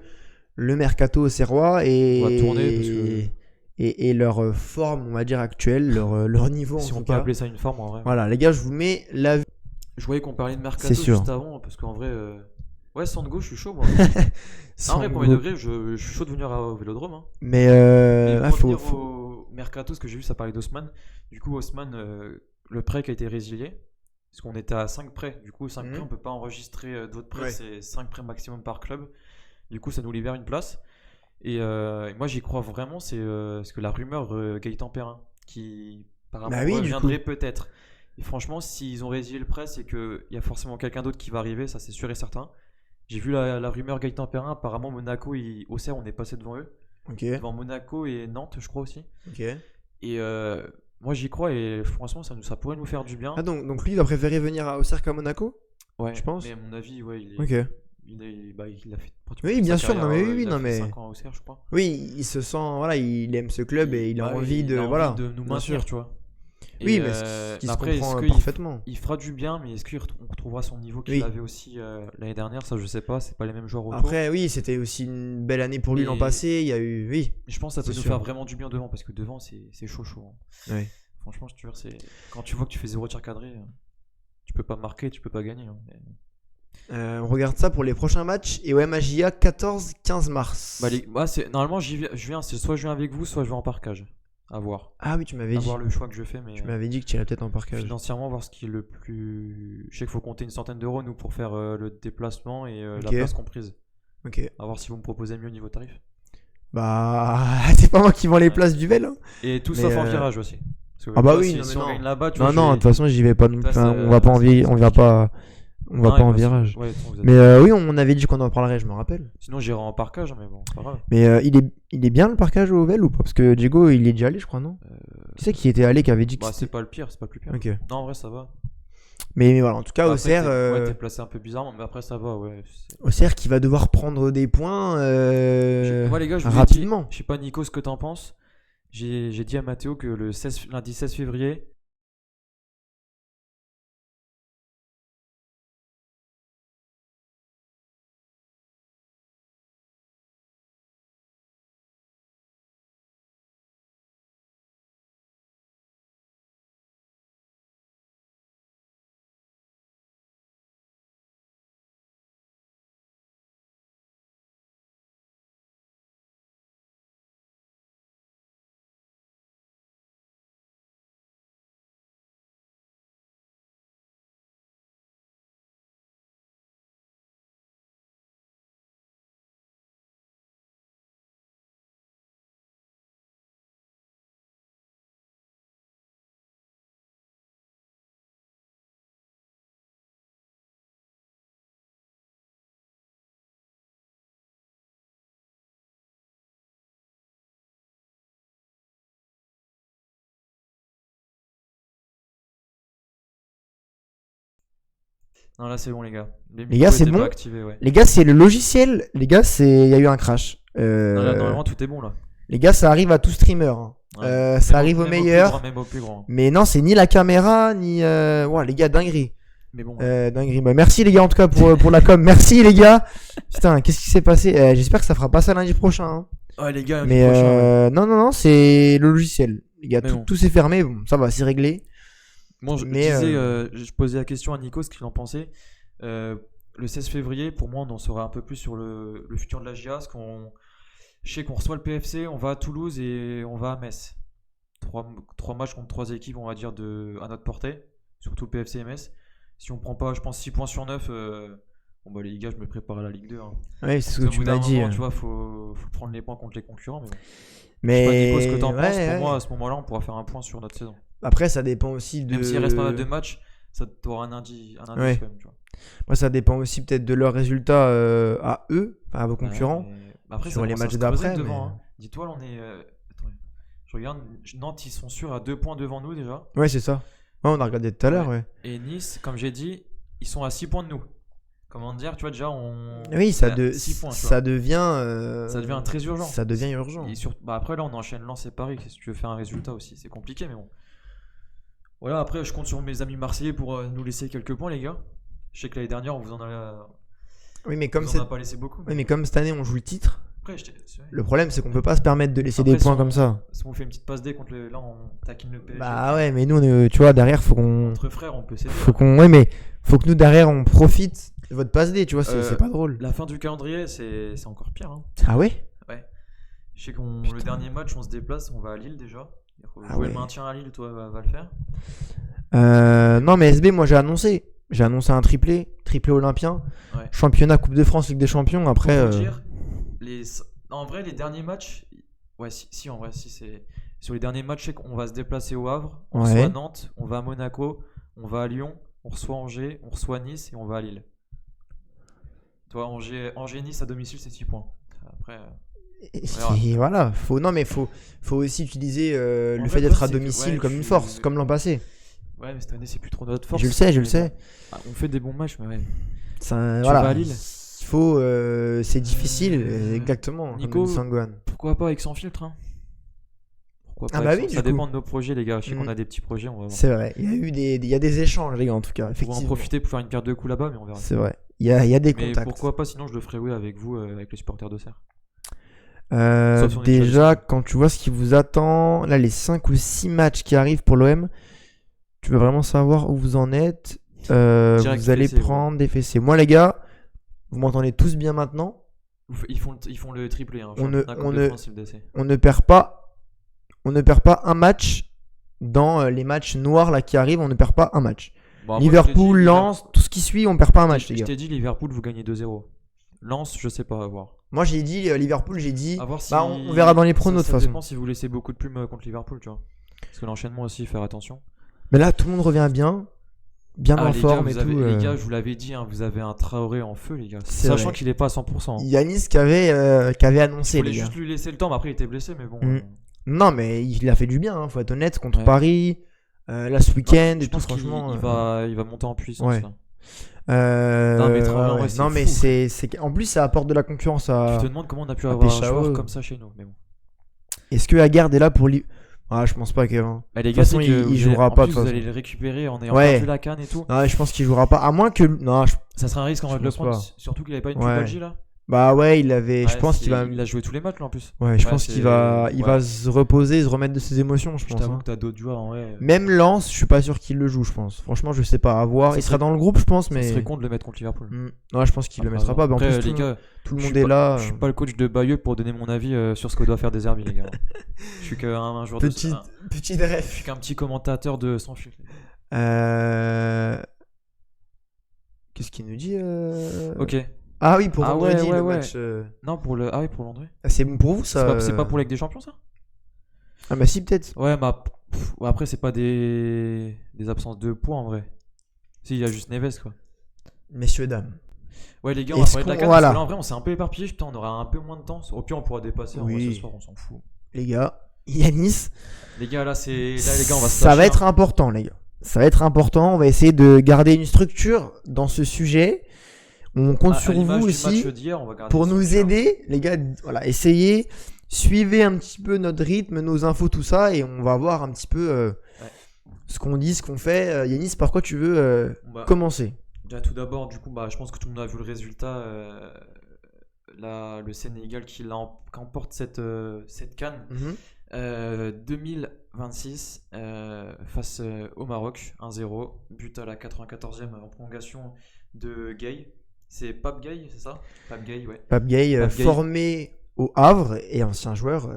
le mercato auxerrois et, on va tourner parce que... et leur forme, on va dire, actuelle, leur niveau si en on tout peut cas. appeler ça une forme en vrai. Voilà, les gars, je vous mets la... Je voyais qu'on parlait de mercato juste avant, parce qu'en vrai... Ouais, Sandgo, je suis chaud moi. En vrai, premier degré, je suis chaud de venir au Vélodrome. Hein. Mais pour revenir au mercato, ce que j'ai vu, ça parlait d'Haussmann. Du coup, Haussmann, le prêt qui a été résilié, parce qu'on était à 5 prêts. Du coup, 5 prêts, on peut pas enregistrer d'autres prêts, c'est 5 prêts maximum par club. Du coup, ça nous libère une place. Et moi, j'y crois vraiment, c'est parce que la rumeur Gaëtan Perrin, qui apparemment reviendrait peut-être. Et franchement, s'ils ont résilié le prêt, c'est qu'il y a forcément quelqu'un d'autre qui va arriver, ça c'est sûr et certain. J'ai vu la rumeur Gaëtan Perrin, apparemment Monaco et Auxerre, on est passé devant eux. Devant Monaco et Nantes, je crois aussi. Et moi j'y crois et franchement ça pourrait nous faire du bien. Ah donc lui il va préférer venir à Auxerre qu'à Monaco? Ouais, je pense. Mais à mon avis, ouais, il a fait. Oui, bien sûr, non mais il a fait 5 ans à Auxerre, je crois. Oui, il se sent, voilà, il aime ce club et il a envie de nous maintenir, tu vois. Oui, mais ce qui se comprend parfaitement. Il fera du bien, mais est-ce qu'on retrouvera son niveau qu'il avait aussi l'année dernière? Ça, je sais pas, c'est pas les mêmes joueurs autour. Après, oui, c'était aussi une belle année pour lui l'an passé. Il y a eu, oui. Je pense que ça peut nous faire vraiment du bien devant, parce que devant, c'est chaud. Hein. Oui. Franchement, je te jure, quand tu vois que tu fais 0 tir cadré, tu peux pas marquer, tu peux pas gagner. Hein. On regarde ça pour les prochains matchs. Et ouais, Magia, 14-15 mars. Normalement, je viens, c'est soit je viens avec vous, soit je vais en parkage. À voir. Ah oui, tu m'avais dit. À voir le choix que je fais. Mais tu m'avais dit que tu irais peut-être en parkage. Financièrement, voir ce qui est le plus. Je sais qu'il faut compter une centaine d'euros, nous, pour faire le déplacement et la place comprise. Ok. À voir si vous me proposez mieux niveau tarif. Bah, c'est pas moi qui vends les places du Vel. Hein. Et tout sauf en virage aussi. Ah bah oui, si on gagne là-bas, non, de toute façon, j'y vais pas non plus. On va pas en virage. Ouais, mais oui, on avait dit qu'on en parlerait, je me rappelle. Sinon, j'irai en parkage, mais bon, c'est pas grave. Mais il est bien le parkage au Vel ou pas? Parce que Diego, il est déjà allé, je crois, non? Tu sais qui était allé, qui avait dit que c'est pas le pire, c'est pas le plus pire. Okay. Non, en vrai, ça va. Mais voilà, en tout cas, Auxerre. Ouais, t'es placé un peu bizarrement, mais après, ça va, ouais. Auxerre qui va devoir prendre des points moi, les gars, rapidement. Je sais pas, Nico, ce que t'en penses. J'ai dit à Mathéo que lundi 16 février. Non, là c'est bon les gars. Les gars, c'est bon. Ouais. Les gars, c'est le logiciel. Les gars, il y a eu un crash. Non, là, normalement tout est bon là. Les gars, ça arrive à tout streamer. Hein. Ouais, ça arrive au meilleur. Mais non, c'est ni la caméra ni. Ouais, les gars, dinguerie. Mais bon. Dinguerie. Bah, merci les gars en tout cas pour la com. Merci les gars. Putain, qu'est-ce qui s'est passé? J'espère que ça fera pas ça lundi prochain. Hein. Ouais les gars. Mais prochain, non, c'est le logiciel. Les gars, tout s'est fermé. Bon, ça va, c'est réglé. Bon, je posais la question à Nico ce qu'il en pensait. Le 16 février, pour moi, on en saura un peu plus sur le futur de la GIA. Je sais qu'on reçoit le PFC, on va à Toulouse et on va à Metz. 3 matchs contre 3 équipes, on va dire, à notre portée. Surtout le PFC et Metz. Si on prend pas, je pense, 6 points sur 9, bon bah les gars, je me prépare à la Ligue 2. Hein. Oui, c'est ce que tu m'as dit. Tu vois, faut prendre les points contre les concurrents. Mais je sais pas, Nico, ce que t'en penses. Pour moi, à ce moment-là, on pourra faire un point sur notre saison. Après, ça dépend aussi de. Même s'il reste pas mal de matchs, ça t'aura un indice Ouais. quand même, tu vois. Moi, ça dépend aussi peut-être de leurs résultats à eux, à vos concurrents, Ouais, après, sur ça les commence à matchs se creuser d'après. devant. Mais... Hein. Dis-toi, là, on est. Attends, je regarde. Nantes, ils sont sûrs à 2 points devant nous déjà. Ouais, c'est ça. Ouais, on a regardé tout à l'heure, ouais. Et Nice, comme j'ai dit, ils sont à 6 points de nous. Comment dire, tu vois, déjà, Oui, on est à 6 points. Tu vois. ça devient. Ça devient très urgent. Ça devient urgent. Et après, là, on enchaîne Lens et Paris. Si tu veux faire un résultat aussi, c'est compliqué, mais bon. Voilà, après, je compte sur mes amis marseillais pour nous laisser quelques points, les gars. Je sais que l'année dernière, on vous en a pas laissé beaucoup. Oui, mais comme cette année, on joue le titre. Après, Le problème, c'est qu'on peut pas se permettre de laisser des points comme ça. Si on fait une petite passe D contre là, on taquine le PSG. Bah ouais, mais nous, tu vois, derrière, faut qu'on. Entre frères, on peut s'aider. Ouais, mais faut que nous, derrière, on profite de votre passe D, tu vois, c'est pas drôle. La fin du calendrier, c'est encore pire. Hein. Ah ouais? Ouais. Je sais que le dernier match, on se déplace, on va à Lille déjà. Jouer le maintien à Lille, toi, va le faire. Non, mais SB, moi, j'ai annoncé un triplé olympien. Ouais. Championnat, Coupe de France, Ligue des Champions. Après. En vrai, les derniers matchs. Ouais, si en vrai, si c'est. Sur les derniers matchs, je sais qu'on va se déplacer au Havre, on reçoit Nantes, on va à Monaco, on va à Lyon, on reçoit Angers, on reçoit Nice et on va à Lille. Toi, Angers-Nice à domicile, c'est 6 points. Après. Et voilà, faut aussi utiliser le fait d'être à domicile comme une force, comme l'an passé. Ouais, mais cette année, c'est plus trop notre force. Je le sais. On fait des bons matchs, mais ouais. Voilà. Vas à Lille. C'est difficile, exactement. Nico, pourquoi pas avec sans filtre hein. Pourquoi pas bah oui, ça dépend de nos projets, les gars. Je sais qu'on a des petits projets, on va voir. C'est vrai, il y a des échanges, les gars, en tout cas. Effectivement. On va en profiter pour faire une paire de coups là-bas, mais on verra. C'est vrai, il y a des mais contacts. Pourquoi pas, sinon je le ferai avec vous, avec les supporters de Serre. Déjà, quand tu vois ce qui vous attend, là, les 5 ou 6 matchs qui arrivent pour l'OM, tu veux vraiment savoir où vous en êtes. Vous allez prendre des fessées. Moi, les gars, vous m'entendez tous bien maintenant. Ils font le triplé. Hein, on ne perd pas un match dans les matchs noirs là qui arrivent. On ne perd pas un match. Bon, Liverpool, Lens, tout ce qui suit, on perd pas un match, les gars. Je t'ai dit Liverpool, vous gagnez 2-0. Lens, je sais pas, à voir. Moi, j'ai dit Liverpool, j'ai dit. Si on verra dans les pronos de toute façon. Ça dépend si vous laissez beaucoup de plumes contre Liverpool, tu vois. Parce que l'enchaînement aussi, faire attention. Mais là, tout le monde revient bien en forme et tout. Les gars, je vous l'avais dit, hein, vous avez un Traoré en feu, les gars. Sachant qu'il est pas à 100%. Hein. Yanis qui avait annoncé, les gars. Il fallait juste lui laisser le temps, mais après il était blessé, mais bon. Non, mais il a fait du bien, hein, faut être honnête, contre Paris, là ce week-end et tout, franchement. Il va monter en puissance. Là. Non, mais Traoré, en plus, ça apporte de la concurrence à. Tu te demandes comment on a pu avoir un joueur comme ça chez nous, mais bon. Est-ce que Aguerd est là pour je pense pas, Kevin. Les gars, de toute façon, il jouera pas. Vous allez le récupérer en ayant perdu la canne et tout. Non, je pense qu'il jouera pas. À moins que. Non, ça serait un risque en vrai de le prendre. Surtout qu'il avait pas une pubalgie là. Bah ouais, il avait. Je pense qu'il va. Il a joué tous les matchs là en plus. Ouais, je pense qu'il va. Il va se reposer, se remettre de ses émotions, je pense. Je t'avoue que t'as d'autres joueurs en vrai. Même Lens, je suis pas sûr qu'il le joue, je pense. Franchement, je sais pas. À voir. Il sera dans le groupe, je pense, mais. Ce serait con de le mettre contre Liverpool. Non, je pense qu'il le mettra pas. En plus, les gars, tout le monde est là. Je suis pas le coach de Bayeux pour donner mon avis sur ce que doit faire Deserbi, les gars. Je suis qu'un joueur petit ref. Je suis qu'un petit commentateur de sans filtre. Qu'est-ce qu'il nous dit Ok. Ah oui, pour vendredi, le match. Non, pour Landry. C'est bon pour vous, ça. C'est pas pour la Ligue des Champions, ça? Ah bah si, peut-être. Ouais, bah après, c'est pas des absences de points en vrai. Si, il y a juste Neves, quoi. Messieurs, dames. Ouais, les gars, on va parler de la carte, parce que là, en vrai, on s'est un peu éparpillé. Putain, on aura un peu moins de temps. Au pire, on pourra dépasser. En vrai, ce soir, on s'en fout. Les gars, Yanis. Les gars, là, les gars, on va se Ça va être important, les gars. Ça va être important. On va essayer de garder une structure dans ce sujet. On compte sur vous aussi pour nous aider, les gars. Voilà, essayez, suivez un petit peu notre rythme, nos infos, tout ça, et on va voir un petit peu ce qu'on dit, ce qu'on fait. Yanis, par quoi tu veux commencer? Déjà, tout d'abord, du coup, je pense que tout le monde a vu le résultat. Le Sénégal qui emporte cette CAN 2026 face au Maroc, 1-0, but à la 94e en prolongation de Gueye. C'est Pape Gueye, c'est ça? Pape Gueye, ouais. Pape Gueye, formé au Havre et ancien joueur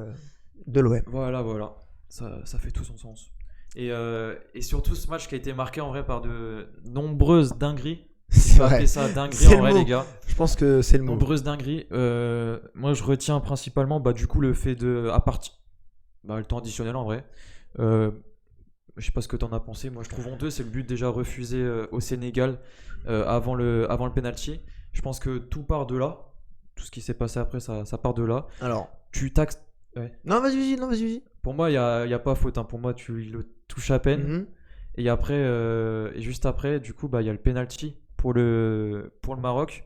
de l'OM. Voilà. Ça fait tout son sens. Et surtout, ce match qui a été marqué en vrai par de nombreuses dingueries. C'est vrai. Appeler ça dinguerie en vrai, les gars. Je pense que c'est le mot. Nombreuses dingueries. Moi, je retiens principalement du coup le fait de. Le temps additionnel en vrai. je sais pas ce que t'en as pensé. Moi, je trouve honteux, c'est le but déjà refusé au Sénégal avant le penalty. Je pense que tout part de là. Tout ce qui s'est passé après, ça part de là. Alors. Tu taxes. Ouais. Non, vas-y. Pour moi, il y a pas faute. Hein. Pour moi, il le touche à peine. Et après, et juste après, du coup, il y a le penalty pour le Maroc.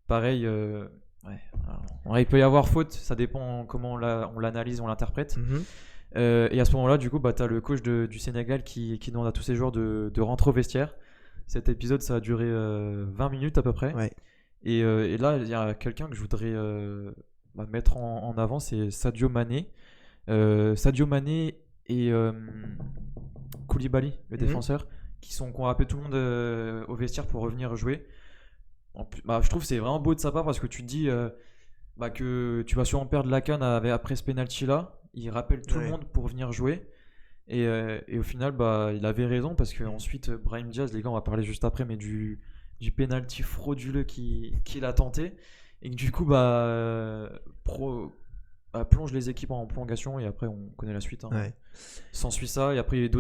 Pareil. Alors, il peut y avoir faute. Ça dépend comment on l'analyse, on l'interprète. Et à ce moment-là, du coup, t'as le coach du Sénégal qui demande à tous ses joueurs de rentrer au vestiaire. Cet épisode, ça a duré 20 minutes à peu près. Ouais. Et là, il y a quelqu'un que je voudrais mettre en avant, c'est Sadio Mané. Sadio Mané et Koulibaly, le défenseur, qui ont rappelé tout le monde au vestiaire pour revenir jouer. Je trouve que c'est vraiment beau de sa part parce que tu te dis que tu vas sûrement perdre la CAN après ce penalty-là. Il rappelle tout le monde pour venir jouer. Et au final, il avait raison parce qu'ensuite, Brahim Diaz, les gars, on va parler juste après, mais du penalty frauduleux qu'il a tenté. Et que du coup, plonge les équipes en prolongation. Et après, on connaît la suite. Hein. Ouais. S'ensuit ça. Et après, il y a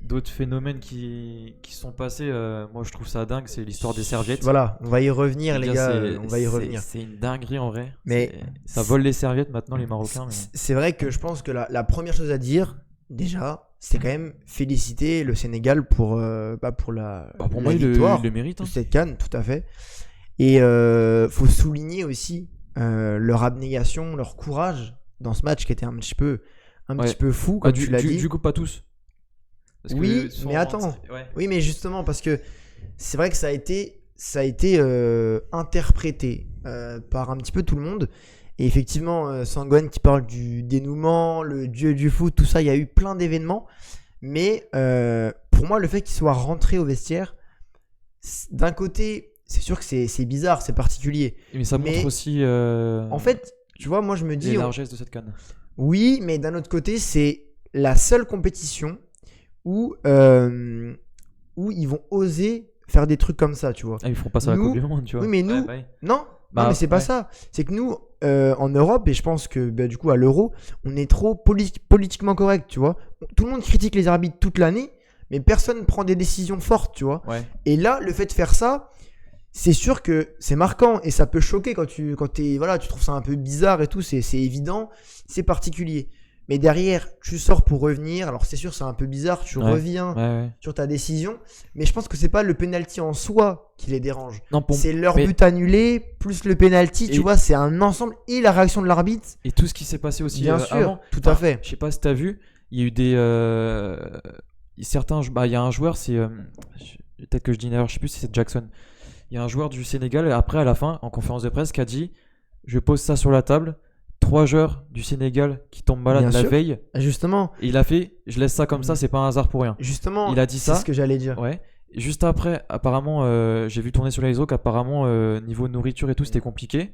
d'autres phénomènes qui sont passés. Moi, je trouve ça dingue. C'est l'histoire des serviettes. Voilà, on va y revenir, les gars. On va y revenir. C'est une dinguerie en vrai. Mais ça vole les serviettes maintenant, les Marocains. C'est vrai que je pense que la première chose à dire, déjà, c'est quand même féliciter le Sénégal pour la moi, victoire. Il le mérite. Hein. Cette CAN, tout à fait. Et faut souligner aussi leur abnégation, leur courage dans ce match qui était un petit peu fou, comme tu l'as dit. Du coup, pas tous. Oui, mais attends. Oui, mais justement, parce que c'est vrai que ça a été interprété par un petit peu tout le monde. Et effectivement, Sangone qui parle du dénouement, le dieu du foot, tout ça, il y a eu plein d'événements. Mais pour moi, le fait qu'il soit rentré au vestiaire, d'un côté, c'est sûr que c'est bizarre, c'est particulier. Mais ça montre aussi. En fait, tu vois, moi je me dis. Les largesses de cette CAN. Oui, mais d'un autre côté, c'est la seule compétition où ils vont oser faire des trucs comme ça, tu vois. Ils feront pas ça à la Coupe du Monde, tu vois. Oui, mais nous, non, mais c'est pas ça. C'est que nous, en Europe, et je pense que du coup à l'Euro, on est trop politiquement correct, tu vois. Tout le monde critique les arbitres toute l'année, mais personne prend des décisions fortes, tu vois. Ouais. Et là, le fait de faire ça, c'est sûr que c'est marquant et ça peut choquer quand tu trouves ça un peu bizarre et tout, c'est évident, c'est particulier. Mais derrière, tu sors pour revenir. Alors c'est sûr, c'est un peu bizarre, tu reviens sur ta décision. Mais je pense que c'est pas le penalty en soi qui les dérange. Non, c'est leur but annulé, plus le penalty, tu vois, c'est un ensemble. Et la réaction de l'arbitre. Et tout ce qui s'est passé aussi bien sûr, avant. Tout à fait. Je sais pas si t'as vu, il y a eu des... certains... il y a un joueur, c'est... peut-être que je dis une erreur, je sais plus si c'est Jackson. Il y a un joueur du Sénégal, et après à la fin, en conférence de presse, qui a dit « Je pose ça sur la table ». 3 joueurs du Sénégal qui tombent malades la veille. Justement. Et il a fait, je laisse ça comme ça, c'est pas un hasard pour rien. Justement, il a dit ça. C'est ce que j'allais dire. Ouais. Et juste après, apparemment, j'ai vu tourner sur les réseaux qu'apparemment, niveau nourriture et tout, c'était compliqué.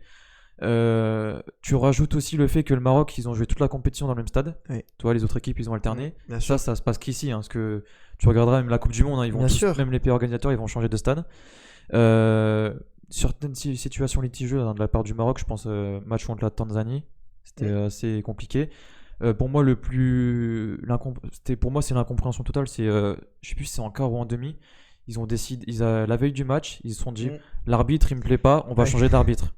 Tu rajoutes aussi le fait que le Maroc, ils ont joué toute la compétition dans le même stade. Oui. Tu vois, les autres équipes, ils ont alterné. Ça se passe qu'ici. Hein, parce que tu regarderas même la Coupe du Monde, hein, ils vont tous, même les pays organisateurs, ils vont changer de stade. Certaines situations litigieuses de la part du Maroc, je pense match contre la Tanzanie. C'était assez compliqué. Pour moi, c'est l'incompréhension totale. C'est, je sais plus si c'est en quart ou en demi. Ils ont décidé, la veille du match, ils se sont dit, l'arbitre, il me plaît pas, on va changer d'arbitre.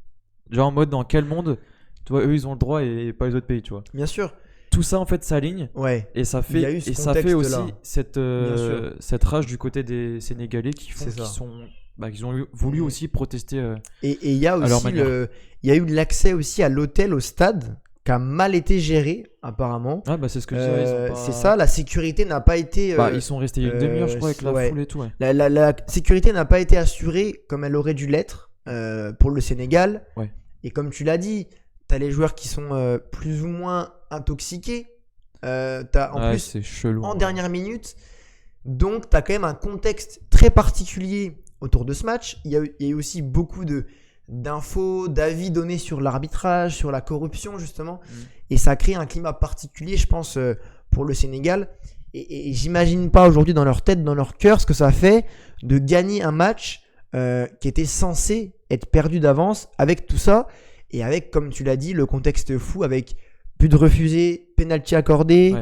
Genre en mode, dans quel monde, tu vois, eux, ils ont le droit et pas les autres pays, tu vois. Bien sûr. Tout ça, en fait, s'aligne. Ouais. Et ça fait aussi cette rage du côté des Sénégalais qui ont voulu aussi protester. Et il y a aussi il y a eu de l'accès aussi à l'hôtel, au stade, qui a mal été géré apparemment. C'est ce que je disais. C'est ça, la sécurité n'a pas été. Ils sont restés une demi-heure, je crois, avec la foule et tout. Ouais. La sécurité n'a pas été assurée comme elle aurait dû l'être pour le Sénégal. Ouais. Et comme tu l'as dit, t'as les joueurs qui sont plus ou moins intoxiqués. T'as en plus c'est chelou, en dernière minute. Donc t'as quand même un contexte très particulier autour de ce match. Il y a eu aussi beaucoup d'infos, d'avis donnés sur l'arbitrage, sur la corruption justement. Et ça a créé un climat particulier, je pense, pour le Sénégal. Et j'imagine pas aujourd'hui dans leur tête, dans leur cœur, ce que ça fait de gagner un match qui était censé être perdu d'avance avec tout ça. Et avec, comme tu l'as dit, le contexte fou avec but de refusé, penalty accordé,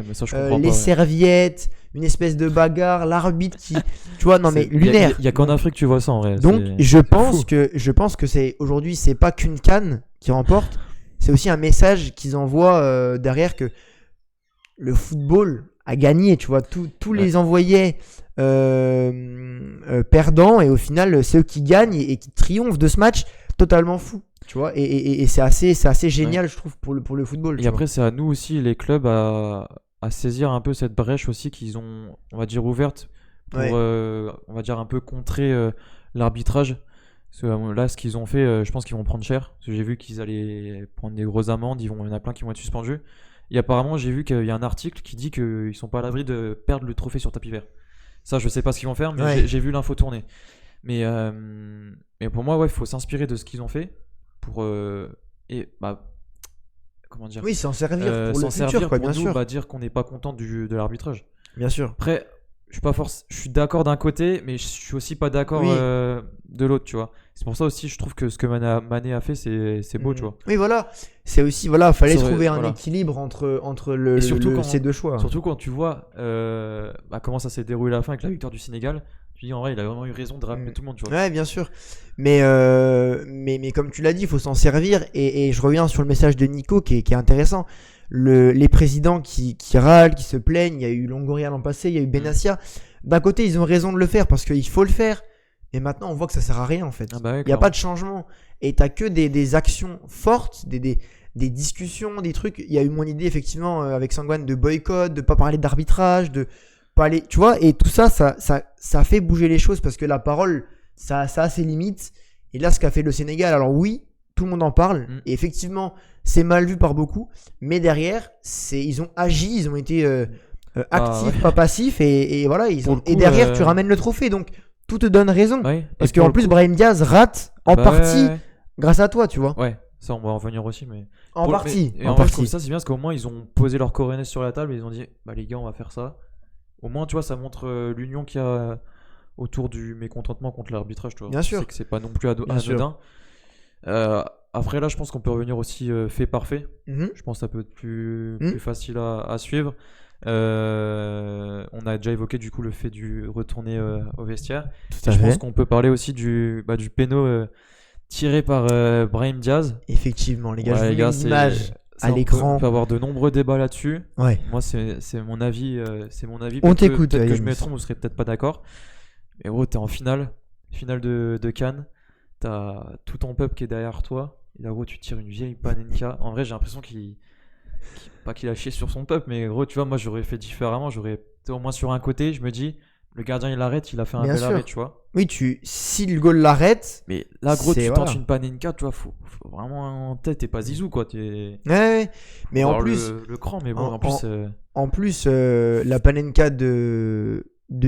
serviettes, une espèce de bagarre, l'arbitre qui, tu vois, non mais C'est- lunaire. Il y a qu'en Afrique que tu vois ça en vrai. Donc c'est- je c'est pense fou. que aujourd'hui c'est pas qu'une CAN qui remporte, c'est aussi un message qu'ils envoient derrière que le football a gagné, tu vois, tous Ouais. les envoyaient perdants et au final c'est eux qui gagnent et qui triomphent de ce match totalement fou, tu vois, et c'est assez génial je trouve pour le football. Et tu après, c'est à nous aussi, les clubs, à saisir un peu cette brèche aussi qu'ils ont, on va dire, ouverte pour, Ouais. on va dire, un peu contrer l'arbitrage. Parce que, là, ce qu'ils ont fait, je pense qu'ils vont prendre cher. Parce que j'ai vu qu'ils allaient prendre des grosses amendes, il y en a plein qui vont être suspendus. Et apparemment, j'ai vu qu'il y a un article qui dit qu'ils sont pas à l'abri de perdre le trophée sur tapis vert. Ça, je sais pas ce qu'ils vont faire, mais Ouais. j'ai vu l'info tourner. Mais pour moi, ouais, il faut s'inspirer de ce qu'ils ont fait pour et bah comment dire, Oui, s'en servir pour s'en le futur, servir quoi, pour bien nous, sûr. bah, dire qu'on n'est pas content de l'arbitrage. Bien sûr. Après, je suis d'accord d'un côté, mais je suis aussi pas d'accord Oui. de l'autre, tu vois. C'est pour ça aussi, je trouve que ce que Mané a fait, c'est beau, tu vois. Oui, voilà. C'est aussi, voilà, fallait Ça aurait- trouver un voilà. équilibre entre Et surtout ces deux choix. Surtout quand tu vois comment ça s'est déroulé à la fin avec la victoire du Sénégal, tu dis en vrai, il a vraiment eu raison de rappeler tout le monde, tu vois. Ouais, bien sûr. Mais comme tu l'as dit, il faut s'en servir. Et je reviens sur le message de Nico qui est intéressant. Les présidents qui râlent, qui se plaignent, il y a eu Longoria l'an passé, il y a eu Benassia. D'un côté, ils ont raison de le faire parce qu'il faut le faire. Et maintenant, on voit que ça sert à rien en fait. Ah bah ouais, Il n'y a pas de changement. Et t'as que des actions fortes, des discussions, des trucs. Il y a eu mon idée effectivement avec Sangwan de boycott, de pas parler d'arbitrage, de pas aller, tu vois. Et tout ça fait bouger les choses parce que la parole, ça a ses limites. Et là, ce qu'a fait le Sénégal, alors oui, tout le monde en parle. Et effectivement, c'est mal vu par beaucoup. Mais derrière, ils ont agi, ils ont été actifs, ouais. pas passifs. Et voilà, Pour le et coup, derrière, tu ramènes le trophée. Donc, tout te donne raison. Ouais. Parce Et pour qu'en le plus, coup- Brahim Diaz rate en Bah partie ouais, grâce à toi, tu vois. ouais, ça on va en revenir aussi, mais En partie. Et En en vrai, je trouve partie. ça c'est bien parce qu'au moins ils ont posé leur coronet sur la table et ils ont dit bah les gars on va faire ça. Au moins tu vois ça montre l'union qu'il y a autour du mécontentement contre l'arbitrage, tu vois. Bien sûr. C'est que c'est pas non plus Bien sûr. anodin. Après là je pense qu'on peut revenir aussi fait par fait. Mhm. Je pense que ça peut être plus facile à suivre. On a déjà évoqué du coup le fait du retourner au vestiaire. Tout Et à je pense fait. qu'on peut parler aussi du péno tiré par Brahim Diaz. Effectivement, les gars, Ouais, je vous les mets gars, l'image ça, à on l'écran. peut avoir de nombreux débats là-dessus. Ouais. Moi, c'est mon avis. C'est mon avis. On Peut-être que- t'écoute, Peut-être que je Yanis. me trompe, vous serez peut-être pas d'accord. Mais gros, t'es en finale de Cannes. T'as tout ton peuple qui est derrière toi. Et là, gros, tu tires une vieille panenka. En vrai, j'ai l'impression pas qu'il a chié sur son peuple, mais gros, tu vois, moi, j'aurais fait différemment. J'aurais été au moins sur un côté. Je me dis, le gardien, il arrête. Il a fait un Bien bel sûr. arrêt, tu vois. Oui, si le goal l'arrête. Mais là, gros, C'est- tu voilà. tentes une panenka, tu vois. Faut vraiment en tête. T'es pas Zizou, quoi. T'es. Ouais. Mais Faut en avoir plus, le cran, mais bon, en- en plus. en plus, la panenka de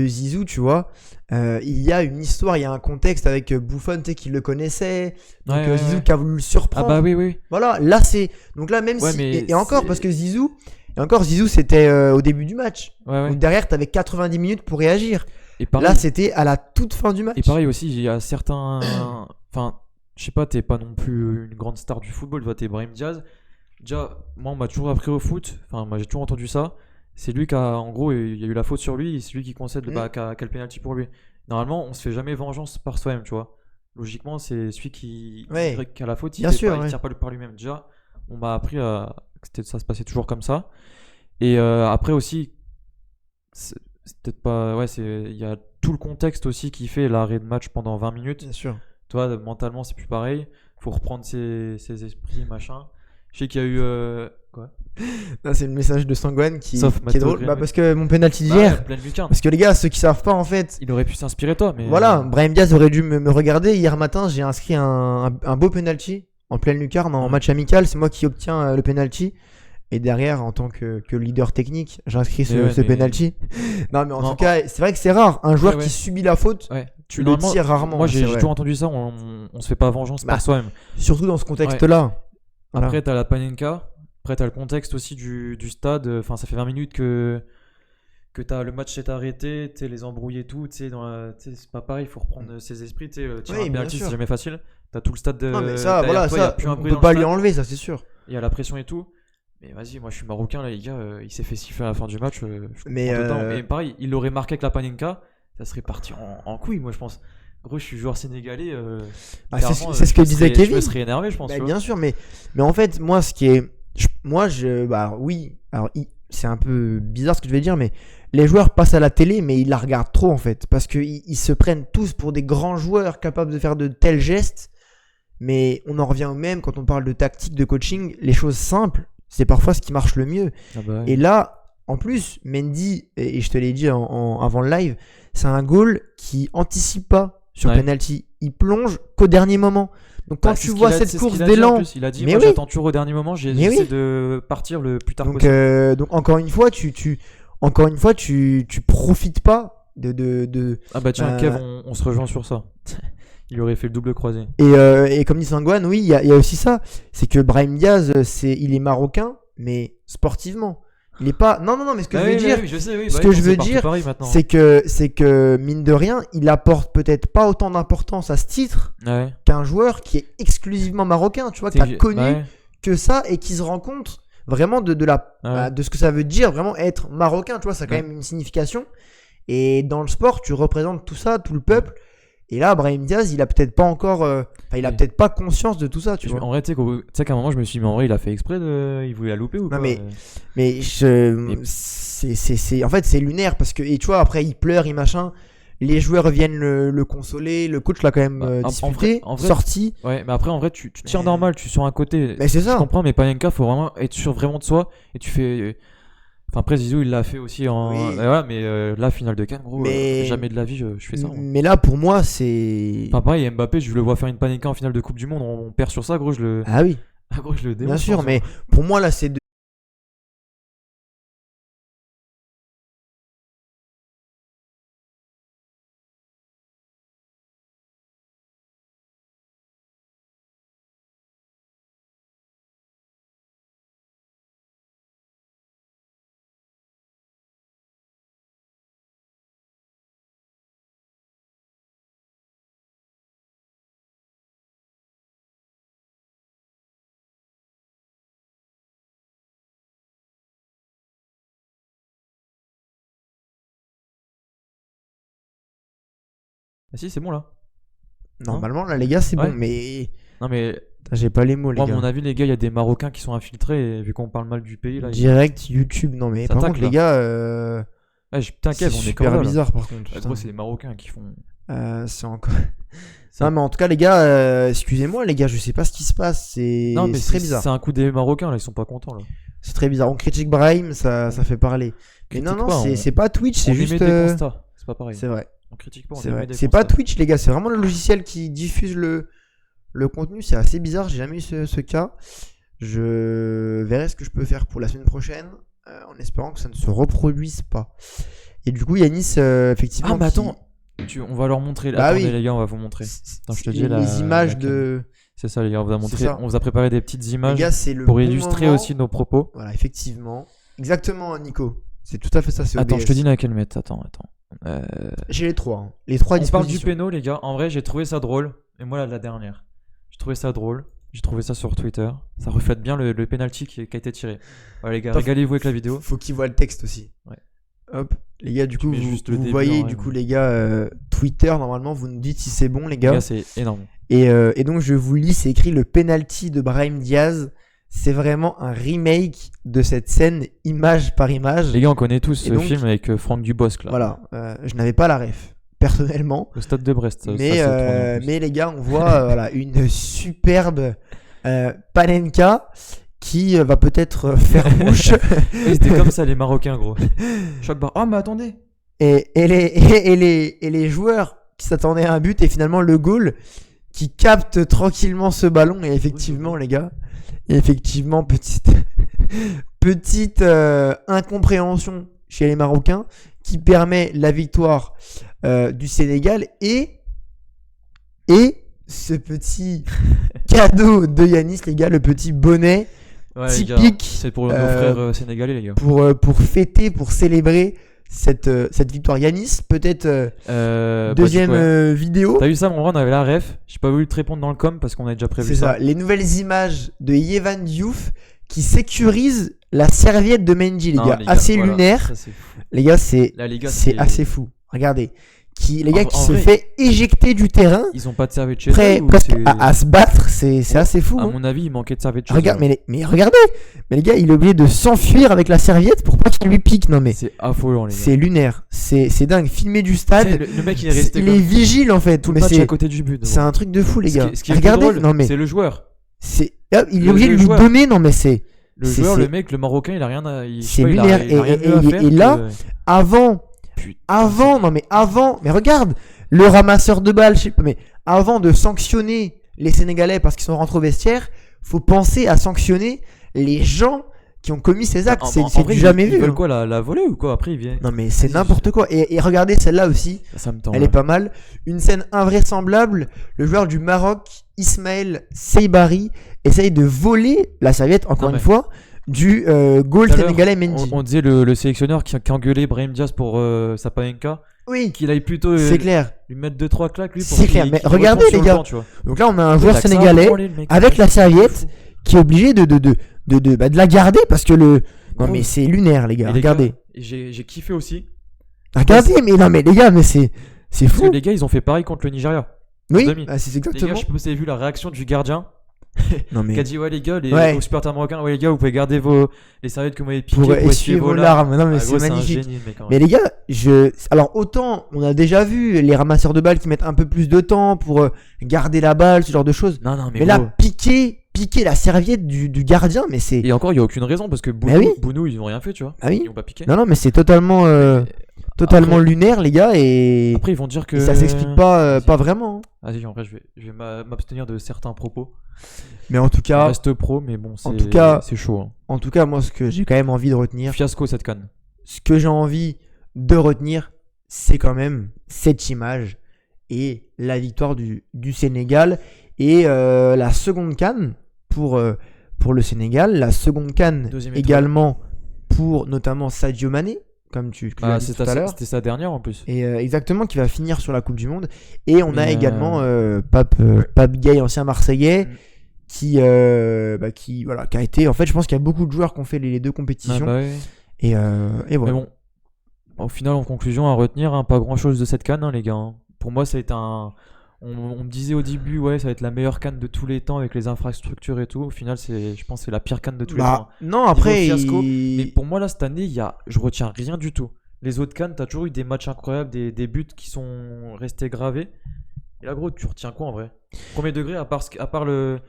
Zizou, tu vois, il y a une histoire, il y a un contexte avec Buffon, tu sais, qui le connaissait. Donc Ouais, ouais, Zizou ouais. qui a voulu le Ah surprendre. bah oui, oui. Voilà, là c'est. Donc là, même Ouais, si. mais Et encore, c'est- parce que Zizou. Et encore, Zizou, c'était au début du match. Ouais, ouais. Donc derrière, t'avais 90 minutes pour réagir. Et pareil, Là, c'était à la toute fin du match. et pareil aussi, il y a certains. Enfin, je sais pas, t'es pas non plus une grande star du football, toi, t'es Brahim Diaz. Déjà, moi, on m'a toujours appris au foot. Enfin, moi, j'ai toujours entendu ça. C'est lui qui a, en gros, il y a eu la faute sur lui. Et c'est lui qui concède qui a le penalty pour lui. Normalement, on se fait jamais vengeance par soi-même, tu vois. Logiquement, c'est celui qui a la faute. Bien sûr, il ouais. tire pas par lui-même. Déjà, on m'a appris que ça se passait toujours comme ça. Et après aussi, c'est peut-être pas. Ouais, il y a tout le contexte aussi qui fait l'arrêt de match pendant 20 minutes. Bien sûr. Toi, mentalement, c'est plus pareil. Faut reprendre ses esprits, machin. Je sais qu'il y a eu. Quoi Là, c'est le message de Sangwan qui Sauf est Matteo drôle. Greenwood. Parce que mon penalty Bah, d'hier. pleine lucarne. Parce que les gars, ceux qui savent pas, en fait. Il aurait pu s'inspirer toi, mais. Voilà, Brahim Diaz aurait dû me regarder. Hier matin, j'ai inscrit un beau penalty en pleine lucarne en match amical. C'est moi qui obtiens le penalty. Et derrière, en tant que leader technique, j'inscris ce penalty. Non, mais en tout cas, c'est vrai que c'est rare. Un joueur qui subit la faute, Ouais. tu le tires rarement. Moi, j'ai vrai. toujours entendu ça. On se fait pas vengeance par soi-même. Surtout dans ce contexte-là. Voilà. Après, t'as la panenka. Après, t'as le contexte aussi du stade. Enfin, ça fait 20 minutes que le match s'est arrêté, les embrouilles et tout. C'est pas pareil, il faut reprendre ses esprits. Tirer un penalty, c'est jamais facile. T'as tout le stade Non, mais ça, derrière voilà, toi, y a ça, plus un on bruit peut dans pas le lui stade. enlever, ça, c'est sûr. Il y a la pression et tout. Mais vas-y, moi je suis marocain là, les gars, il s'est fait siffler à la fin du match. Je Mais, comprends totalement. Et pareil, il l'aurait marqué avec la Panenka, ça serait parti en couille, moi je pense. Gros, je suis joueur sénégalais. Clairement, c'est ce que disait Kevin. Je me serais énervé, je pense. Bah, bien sûr, mais en fait, moi, ce qui est. Bah, alors, oui, alors, c'est un peu bizarre ce que je vais dire, mais les joueurs passent à la télé, mais ils la regardent trop, en fait. Parce qu'ils se prennent tous pour des grands joueurs capables de faire de tels gestes. Mais on en revient au même quand on parle de tactique, de coaching. Les choses simples, c'est parfois ce qui marche le mieux. Ah bah ouais. Et là, en plus, Mendy, et je te l'ai dit avant le live, c'est un goal qui anticipe pas sur penalty. Il plonge qu'au dernier moment. Donc quand tu vois cette course d'élan, il a dit moi j'attends toujours au dernier moment, j'essaie de partir le plus tard possible. Donc encore une fois, tu profites pas de. Ah bah tiens, Kev, on se rejoint sur ça. Il aurait fait le double croisé. Et comme dit Sangwan, oui, il y a aussi ça, c'est que Brahim Diaz, il est marocain, mais sportivement. Il est pas. Non, mais ce que je veux dire, ce que je veux dire, c'est que mine de rien, il apporte peut-être pas autant d'importance à ce titre qu'un joueur qui est exclusivement marocain, tu vois, qui a connu que ça et qui se rend compte vraiment de ce que ça veut dire vraiment être marocain, tu vois, ça a quand même une signification. Et dans le sport, tu représentes tout ça, tout le peuple. Et là, Brahim Diaz, il a peut-être pas encore, il a peut-être pas conscience de tout ça, tu vois. En vrai, tu sais qu'à un moment, je me suis dit, mais en vrai, il a fait exprès il voulait la louper ou quoi? En fait, c'est lunaire parce que, et tu vois, après, il pleure, les joueurs viennent le consoler, le coach l'a quand même disputé, en vrai, sorti. Ouais, mais après, en vrai, tu tires normal, tu es sur un côté. Mais c'est ça. Je comprends, mais Panenka, faut vraiment être sûr vraiment de soi et tu fais. Enfin, après, Zizou, il l'a fait aussi en. Oui. Ouais, mais la finale de Cannes, gros, jamais de la vie, je fais ça. Mais là, pour moi, c'est. Enfin, pareil, Mbappé, je le vois faire une Panenka en finale de Coupe du Monde, on perd sur ça, gros, je le. Ah oui. Gros, je le démonte. Bien sûr, mais pour moi, là, c'est. Ah si, c'est bon là. Normalement, là, les gars, c'est bon, mais. Non, mais. J'ai pas les mots, les gars. Moi, à mon avis, les gars, il y a des Marocains qui sont infiltrés, et vu qu'on parle mal du pays, là. Direct, YouTube, non, mais par contre, les gars. Putain, Kev, on est super bizarre, par contre. Gros, c'est les Marocains qui font. C'est encore. Non, mais en tout cas, les gars, excusez-moi, les gars, je sais pas ce qui se passe. C'est très bizarre. C'est un coup des Marocains, là, ils sont pas contents, là. C'est très bizarre. On critique Brahim, ça fait parler. Mais non, c'est pas Twitch, c'est juste. C'est pas pareil. C'est vrai. On critique pas, c'est pas Twitch, les gars, c'est vraiment le logiciel qui diffuse le contenu. C'est assez bizarre, j'ai jamais eu ce cas. Je verrai ce que je peux faire pour la semaine prochaine, en espérant que ça ne se reproduise pas. Et du coup, Yanis, effectivement. Ah, mais attends, on va leur montrer. Bah attendez, oui. les gars, on va vous montrer. Attends, je te dis les images de. C'est ça, les gars, on vous a préparé des petites images pour illustrer aussi nos propos. Voilà, effectivement. Exactement, Nico. C'est tout à fait ça. Attends, je te dis laquelle mettre. Attends. J'ai les trois. Hein. Les trois On parle du péno, les gars. En vrai, j'ai trouvé ça drôle. Et moi, la dernière. J'ai trouvé ça drôle. J'ai trouvé ça sur Twitter. Ça reflète bien le penalty qui a été tiré. Voilà, les gars, régalez-vous avec la vidéo. Faut qu'ils voient le texte aussi. Ouais. Hop. Les gars, du coup, vous voyez, du coup, les gars, Twitter, normalement, vous nous dites si c'est bon, les gars. Les gars, c'est énorme. Et donc, je vous lis, c'est écrit le penalty de Brahim Diaz. C'est vraiment un remake de cette scène image par image. Les gars, on connaît tous ce film avec Franck Dubosc là. Voilà, je n'avais pas la ref personnellement. Au stade de Brest. Mais les gars, on voit voilà, une superbe Panenka qui va peut-être faire mouche. C'était comme ça les Marocains, gros. Choc bar. Oh mais attendez. Et les joueurs qui s'attendaient à un but et finalement le goal qui capte tranquillement ce ballon. Et effectivement, les gars. Effectivement, petite incompréhension chez les Marocains qui permet la victoire du Sénégal et ce petit cadeau de Yanis, les gars, le petit bonnet typique. C'est pour nos frères sénégalais, les gars. Pour fêter, pour célébrer cette victoire. Yanis, peut-être deuxième vidéo. T'as vu ça, mon vrai, on avait la ref. J'ai pas voulu te répondre dans le com parce qu'on avait déjà prévu ça. C'est ça, les nouvelles images de Yevan Diouf qui sécurise la serviette de Mendy, les Non, gars. les gars, Assez voilà, lunaire. ça, c'est fou. Les gars, c'est Là, les gars, assez fou. Regardez. Les gars En- qui en se vrai- fait éjecter du terrain, Ils ont pas de serviette chez prêt eux ou presque c'est- à se battre, c'est assez fou. À Hein. mon avis, il manquait de serviette chez Regarde, eux. mais regardez, mais les gars, il est obligé de s'enfuir avec la serviette pour pas qu'il lui pique. Non mais C'est affolant, les gars. c'est lunaire, c'est dingue. Filmer du Tu sais, stade, le mec, il est resté il comme est vigile en fait. tout le Mais match c'est à côté du but. un truc de fou les gars. Ce qui est plus Regardez, drôle, non mais c'est le joueur. il est le obligé de lui joueur. donner. Non mais c'est Le C'est- joueur, c'est- le mec, le Marocain, il a rien à. Je sais c'est pas, il a- lunaire. il a rien mieux à faire Et là, avant, mais regarde, le ramasseur de balles, je sais pas, mais avant de sanctionner les Sénégalais parce qu'ils sont rentrés au vestiaire, faut penser à sanctionner les gens qui ont commis ces actes. C'est vrai, du jamais ils vu. veulent Hein. quoi, la voler ou quoi? Après, ils viennent. Non mais c'est Vas-y, n'importe quoi. Et regardez celle-là aussi, Ça me tend. elle est pas mal. Une scène invraisemblable. Le joueur du Maroc, Ismaël Seybari, essaye de voler la serviette, encore Non, une mais- fois, du goal Tout à l'heure, sénégalais Mendy. On disait le sélectionneur qui a engueulé Brahim Diaz pour Sapanenka, Oui, qu'il aille plutôt c'est clair. lui mettre 2-3 claques lui pour C'est qu'il- clair, mais qu'il regardez, retourne sur les le gars. banc, tu vois. Donc là, on a un Il joueur a que ça à sénégalais branler, le mec. avec la C'est serviette fou. qui est obligé de la garder parce que le. Non Gros. mais c'est lunaire les gars. Et les gars, Regardez. j'ai kiffé aussi. Regardez, mais non mais les gars, mais c'est Parce que fou. les gars, ils ont fait pareil contre le Nigeria. Oui, demi. c'est Les gars, exactement. je sais pas si vous avez vu la réaction du gardien Non mais qui a dit ouais les gars, Ouais. aux supporters marocains, ouais les gars, vous pouvez garder les serviettes que vous m'avez piquées pour pour essuyer vos larmes. Non mais Ah, c'est gros, un magnifique. génie, le mec, hein. Mais les gars, alors autant on a déjà vu les ramasseurs de balles qui mettent un peu plus de temps pour garder la balle, ce genre de choses. Non, non, mais Mais là, gros. piquer la serviette du gardien, mais c'est. Et encore, il n'y a aucune raison parce que Bah oui. Bounou, ils n'ont rien fait, tu vois. Ah oui. Ils n'ont pas piqué. Non mais c'est totalement Après- lunaire les gars et Après, ils vont dire que. et ça s'explique pas Vas-y. vraiment. Hein. Vas-y, en vrai, je vais m'abstenir de certains propos. Mais en tout On cas, reste pro, mais bon, en tout cas- c'est chaud. Hein. moi ce que j'ai quand même envie de retenir, Fiasco cette canne. ce que j'ai envie de retenir, c'est quand même cette image et la victoire du Sénégal et la seconde CAN pour le Sénégal, la seconde CAN Deuxième étoile. également pour notamment Sadio Mané, comme tu l'as dit tout à l'heure. C'était sa dernière en plus. Et exactement, qui va finir sur la Coupe du Monde. Et on a Mais, également Pape Gueye, ancien Marseillais, Mm. qui a été. En fait, je pense qu'il y a beaucoup de joueurs qui ont fait les deux Ah, compétitions. bah ouais. Et Mais voilà. bon, au final, en conclusion, à retenir, hein, pas grand chose de cette canne, hein, les gars. Hein. Pour moi, ça a été un. On me disait au début, ouais, ça va être la meilleure canne de tous les temps avec les infrastructures et tout. Au final, je pense que c'est la pire canne de tous les temps. Bah, non, après, Niveau fiasco, il- Mais pour moi, là, cette année, je retiens rien du tout. Les autres cannes, t'as toujours eu des matchs incroyables, des buts qui sont restés gravés. Et là, gros, tu retiens quoi en vrai? Premier degré, à part le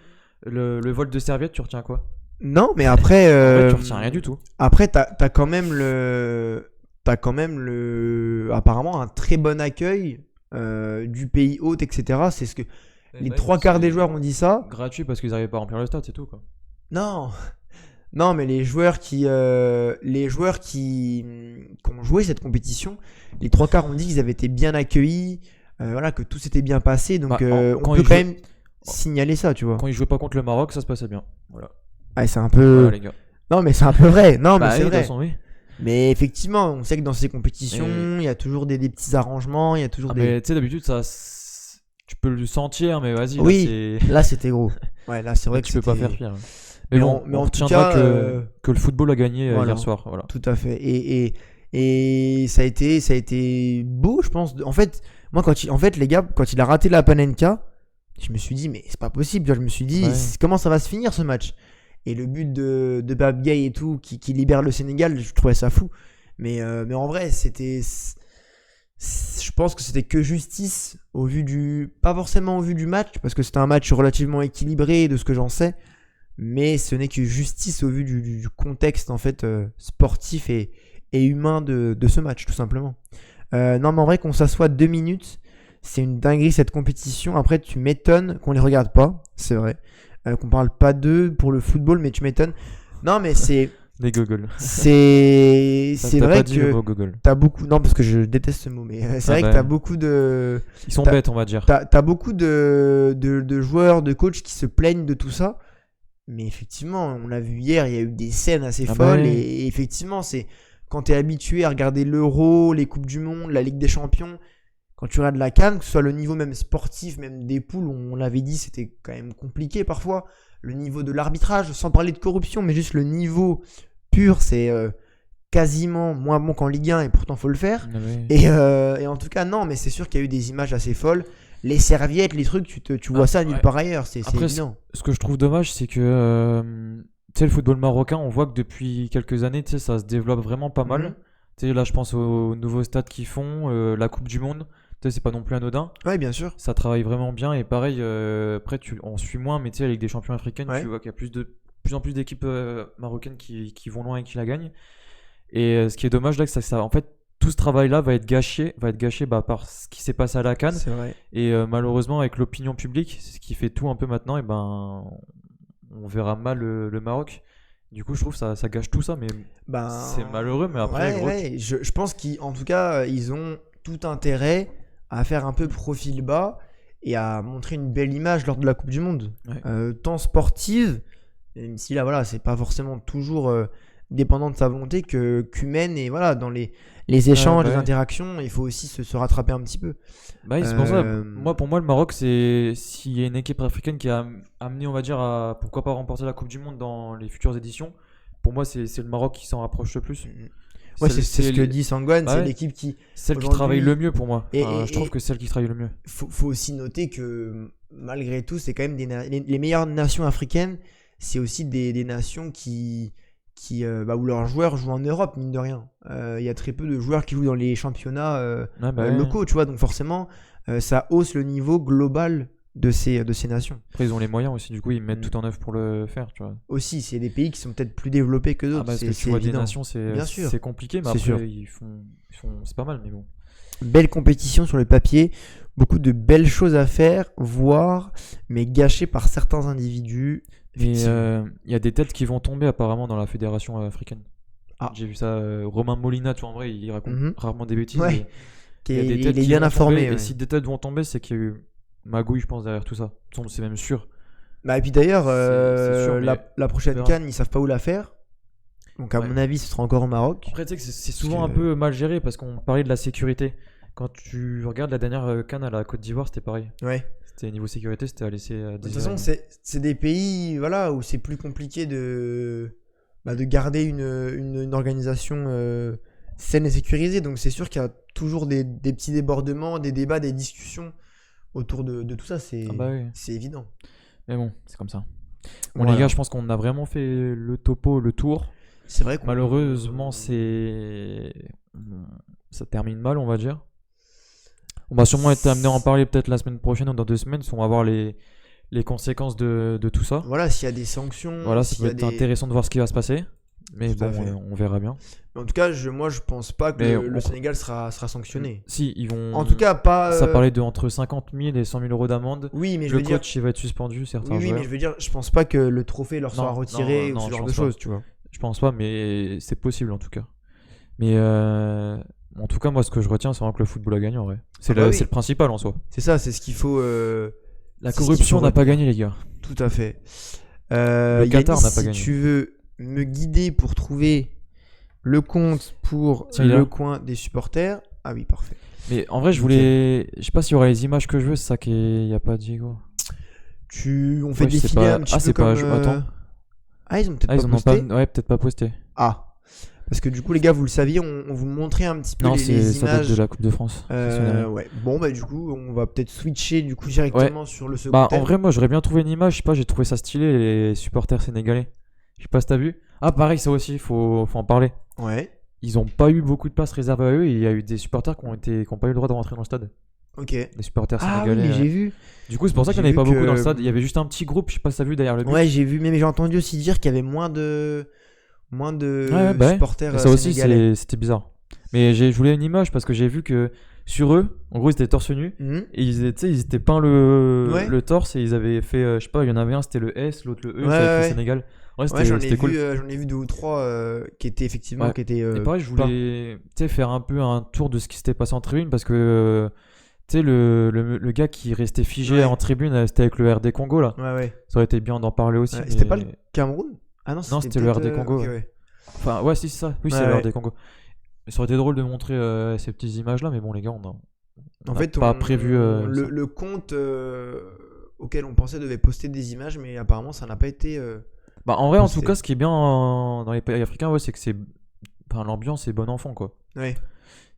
vol de serviette, tu retiens quoi? non, mais après, En fait, tu retiens rien du tout. après, t'as quand même apparemment un très bon accueil du pays hôte, etc. C'est ce que les trois quarts des joueurs ont dit ça. Gratuit parce qu'ils n'arrivaient pas à remplir le stade, c'est tout quoi. Non, non, mais les joueurs qui ont joué cette compétition, les trois quarts ont dit qu'ils avaient été bien accueillis, voilà, que tout s'était bien passé. Donc, Bah, on quand peut ils quand jouent- même signaler ça, tu vois. Quand ils jouaient pas contre le Maroc, ça se passait bien. Voilà. Ah, c'est un peu. Voilà, les gars. Non, mais c'est un peu vrai. Non, mais Bah, c'est oui, de vrai. toute façon, oui. Mais effectivement, on sait que dans ces compétitions, Et- il y a toujours des petits arrangements, il y a toujours Ah, des. mais tu sais, d'habitude, tu peux le sentir, mais vas-y, Oui. là, Là, c'était gros. Ouais, là, c'est vrai que tu peux pas c'était- faire pire. Mais bon, mais on en tout retiendra cas, que le football a gagné voilà. hier soir. Voilà. Tout à fait. Et ça a été beau, je pense. En fait, moi, les gars, quand il a raté la Panenka, je me suis dit, mais c'est pas possible. Tu vois, je me suis dit, Ouais. comment ça va se finir ce match? Et le but de Pape Gueye et tout, qui libère le Sénégal, je trouvais ça fou. Mais en vrai, je pense que c'était que justice pas forcément au vu du match, parce que c'était un match relativement équilibré de ce que j'en sais. Mais ce n'est que justice au vu du contexte en fait sportif et humain de ce match, tout simplement. Non, mais en vrai, qu'on s'assoit 2 minutes, c'est une dinguerie cette compétition. Après, tu m'étonnes qu'on les regarde pas, c'est vrai. Qu'on parle pas d'eux pour le football, mais tu m'étonnes. Non, mais c'est Des gogoles. c'est T'as vrai pas dit le que mot gogol. t'as beaucoup. Non, parce que je déteste ce mot, mais c'est vrai bah. que t'as beaucoup de. Ils sont T'as- bêtes, on va dire. T'as beaucoup de joueurs, de coachs qui se plaignent de tout ça. Mais effectivement, on l'a vu hier, il y a eu des scènes assez Ah bah folles. oui. Et effectivement, c'est quand t'es habitué à regarder l'Euro, les Coupes du Monde, la Ligue des Champions, quand tu regardes la CAN, que ce soit le niveau même sportif, même des poules, on l'avait dit, c'était quand même compliqué parfois. Le niveau de l'arbitrage, sans parler de corruption, mais juste le niveau pur, c'est quasiment moins bon qu'en Ligue 1 et pourtant faut le faire. Oui. Et en tout cas, non, mais c'est sûr qu'il y a eu des images assez folles. Les serviettes, les trucs, tu vois ça nulle part ailleurs, c'est Après, évident. ce que je trouve dommage, c'est que tu sais, le football marocain, on voit que depuis quelques années, tu sais, ça se développe vraiment pas mal. Mhm. Tu sais, là, je pense aux nouveaux stades qu'ils font, la Coupe du Monde. Tu sais, c'est pas non plus anodin. Ouais, bien sûr. Ça travaille vraiment bien. Et pareil, après, on suit moins, mais tu sais, avec des champions africaines, Ouais. tu vois qu'il y a plus en plus d'équipes marocaines qui vont loin et qui la gagnent. Et ce qui est dommage là, c'est que ça, en fait, tout ce travail-là va être gâché par ce qui s'est passé à la CAN. C'est vrai. Et malheureusement, avec l'opinion publique, c'est ce qui fait tout un peu maintenant, et ben, on verra mal le Maroc. Du coup, je trouve que ça gâche tout ça, mais Ben, c'est malheureux. Mais après, ouais, gros, ouais. Je pense qu'en tout cas, ils ont tout intérêt à faire un peu profil bas et à montrer une belle image lors de la Coupe du Monde. Ouais. Tant sportive, même si là, voilà, c'est pas forcément toujours dépendant de sa volonté qu'humaine. Et voilà, dans les échanges, les ouais. interactions, il faut aussi se rattraper un petit peu. Bah oui, c'est pour ça. Euh, Pour moi, le Maroc, c'est s'il y a une équipe africaine qui a amené, on va dire, à pourquoi pas remporter la Coupe du Monde dans les futures éditions. Pour moi, c'est le Maroc qui s'en rapproche le plus. Ouais, c'est ce que dit Sangwan, Bah c'est ouais. l'équipe qui. Celle qui aujourd'hui- travaille le mieux pour moi. Et- Enfin, et- je trouve et- que c'est celle qui travaille le mieux. Faut aussi noter que malgré tout, c'est quand même les meilleures nations africaines, c'est aussi des nations où leurs joueurs jouent en Europe, mine de rien. Il y a très peu de joueurs qui jouent dans les championnats Ouais, bah ouais. locaux, tu vois, donc forcément, ça hausse le niveau global de ces nations. Après, ils ont les moyens aussi, du coup, ils mettent tout en œuvre pour le faire, tu vois. Aussi, c'est des pays qui sont peut-être plus développés que d'autres, Parce que c'est tu vois, des évident. nations, Bien sûr. c'est compliqué, mais C'est sûr. après, c'est pas mal, mais bon. Belle compétition sur le papier, beaucoup de belles choses à faire, voir, mais gâchées par certains individus. Mais Effectivement. il y a des têtes qui vont tomber apparemment dans la fédération africaine. Ah. J'ai vu ça, Romain Molina, tu vois, en vrai, il raconte Mhm. rarement des bêtises. Ouais. mais il y a des Il têtes est qui bien vont informé. tomber, Ouais. Et si des têtes vont tomber, c'est qu'il y a eu magouille, je pense, derrière tout ça. De toute façon, c'est même sûr. Bah, et puis d'ailleurs, C'est sûr, mais la prochaine on verra. CAN, ils savent pas où la faire. Donc à Ouais. mon avis, ce sera encore au Maroc. Après, tu sais que c'est souvent que- un peu mal géré parce qu'on parlait de la sécurité. Quand tu regardes la dernière CAN à la Côte d'Ivoire, c'était pareil. Ouais. C'était niveau sécurité, c'était à laisser De toute désirer. façon, c'est des pays voilà, où c'est plus compliqué de garder une organisation saine et sécurisée. Donc c'est sûr qu'il y a toujours des petits débordements, des débats, des discussions autour de tout ça. C'est Ah bah oui. c'est évident. Mais bon, c'est comme ça. Bon, Voilà. les gars, je pense qu'on a vraiment fait le topo, le tour. C'est vrai qu'on Malheureusement, ça termine mal, on va dire. On va sûrement être amené à en parler peut-être la semaine prochaine ou dans 2 semaines, si on va voir les conséquences de tout ça. Voilà, s'il y a des sanctions. Voilà, ça s'il peut y a être des- intéressant de voir ce qui va se passer. Mais Tout à bon, fait. on verra bien. En tout cas, moi, je pense pas que Mais le Sénégal sera sanctionné. Si, ils vont. En tout cas, pas. Ça parlait de entre 50 000 et 100 000 euros d'amende. Oui, mais je Le veux dire. coach, il va être suspendu, certains Oui, joueurs. mais je veux dire, je pense pas que le trophée leur sera Non, retiré non, ou ce je genre de pense pas. choses, tu vois. Je pense pas, mais c'est possible en tout cas. Mais en tout cas, moi, ce que je retiens, c'est vraiment que le football a gagné en vrai. C'est Ah bah oui. c'est le principal en soi. C'est ça, c'est ce qu'il faut. La c'est ce qu'il corruption faut n'a pas gagné, les gars. Tout à fait. Le Qatar Yanis, n'a pas si gagné. tu veux me guider pour trouver le compte pour Tiens, il est le là. coin des supporters. Ah oui, parfait. Mais en vrai, je voulais. Je sais pas s'il y aura les images que je veux, c'est ça qu'il n'y a pas Diego. On fait Ouais, je sais défiler pas. un petit Ah, peu c'est pas- comme. attends. Ah, ils ont peut-être Ah, ils pas en ont pas. posté. Ouais, peut-être pas posté. Ah. Parce que du coup, les gars, vous le saviez, on vous montrait un petit peu Non, les ça date images. de la Coupe de France. Ça sonnait rien. Ouais. Bon, bah du coup, on va peut-être switcher du coup directement sur le second Bah, en thème. vrai, moi, j'aurais bien trouvé une image. Je sais pas, j'ai trouvé ça stylé, les supporters sénégalais. Je sais pas si t'as vu. Ah, pareil, ça aussi, faut en parler. Ouais. Ils ont pas eu beaucoup de places réservées à eux et il y a eu des supporters qui ont pas eu le droit de rentrer dans le stade. Ok. Des supporters Ah oui, sénégalais. mais j'ai vu. Du coup, c'est pour ça qu'il n'y en J'ai avait pas vu beaucoup dans le que- stade. Il y avait juste un petit groupe, je sais pas si t'as vu derrière le but. Ouais, j'ai vu, mais j'ai entendu aussi dire qu'il y avait moins de Ouais, bah ouais. supporters Et ça aussi, sénégalais. c'était bizarre. Mais je voulais une image parce que j'ai vu que sur eux, en gros, ils étaient torse nu. Mhm. Et ils étaient peints Ouais. le torse et ils avaient fait, je sais pas, il y en avait un, c'était le S, l'autre le E, Ouais, ça avait fait ouais. Sénégal. Ouais, Ouais, j'en ai c'était cool. vu, j'en ai vu 2 ou 3 qui étaient effectivement Ouais. qui étaient. Et pareil, je voulais faire un peu un tour de ce qui s'était passé en tribune parce que tu sais, le gars qui restait figé Ouais. en tribune, c'était avec le RD Congo là. Ouais, ouais. Ça aurait été bien d'en parler aussi. Ouais, mais- C'était pas le Cameroun? Ah non, c'était le peut-être, RD Congo, ok, ouais. ouais. Enfin, ouais, si, c'est ça. Oui, Ouais, c'est le ouais. RD Congo. Mais ça aurait été drôle de montrer ces petites images là, mais bon, les gars, En fait, pas prévu. le compte auquel on pensait devait poster des images, mais apparemment ça n'a pas été. Bah, en vrai, en posté. tout cas, ce qui est bien dans les pays africains, ouais, c'est que l'ambiance est bon enfant, quoi. Ouais.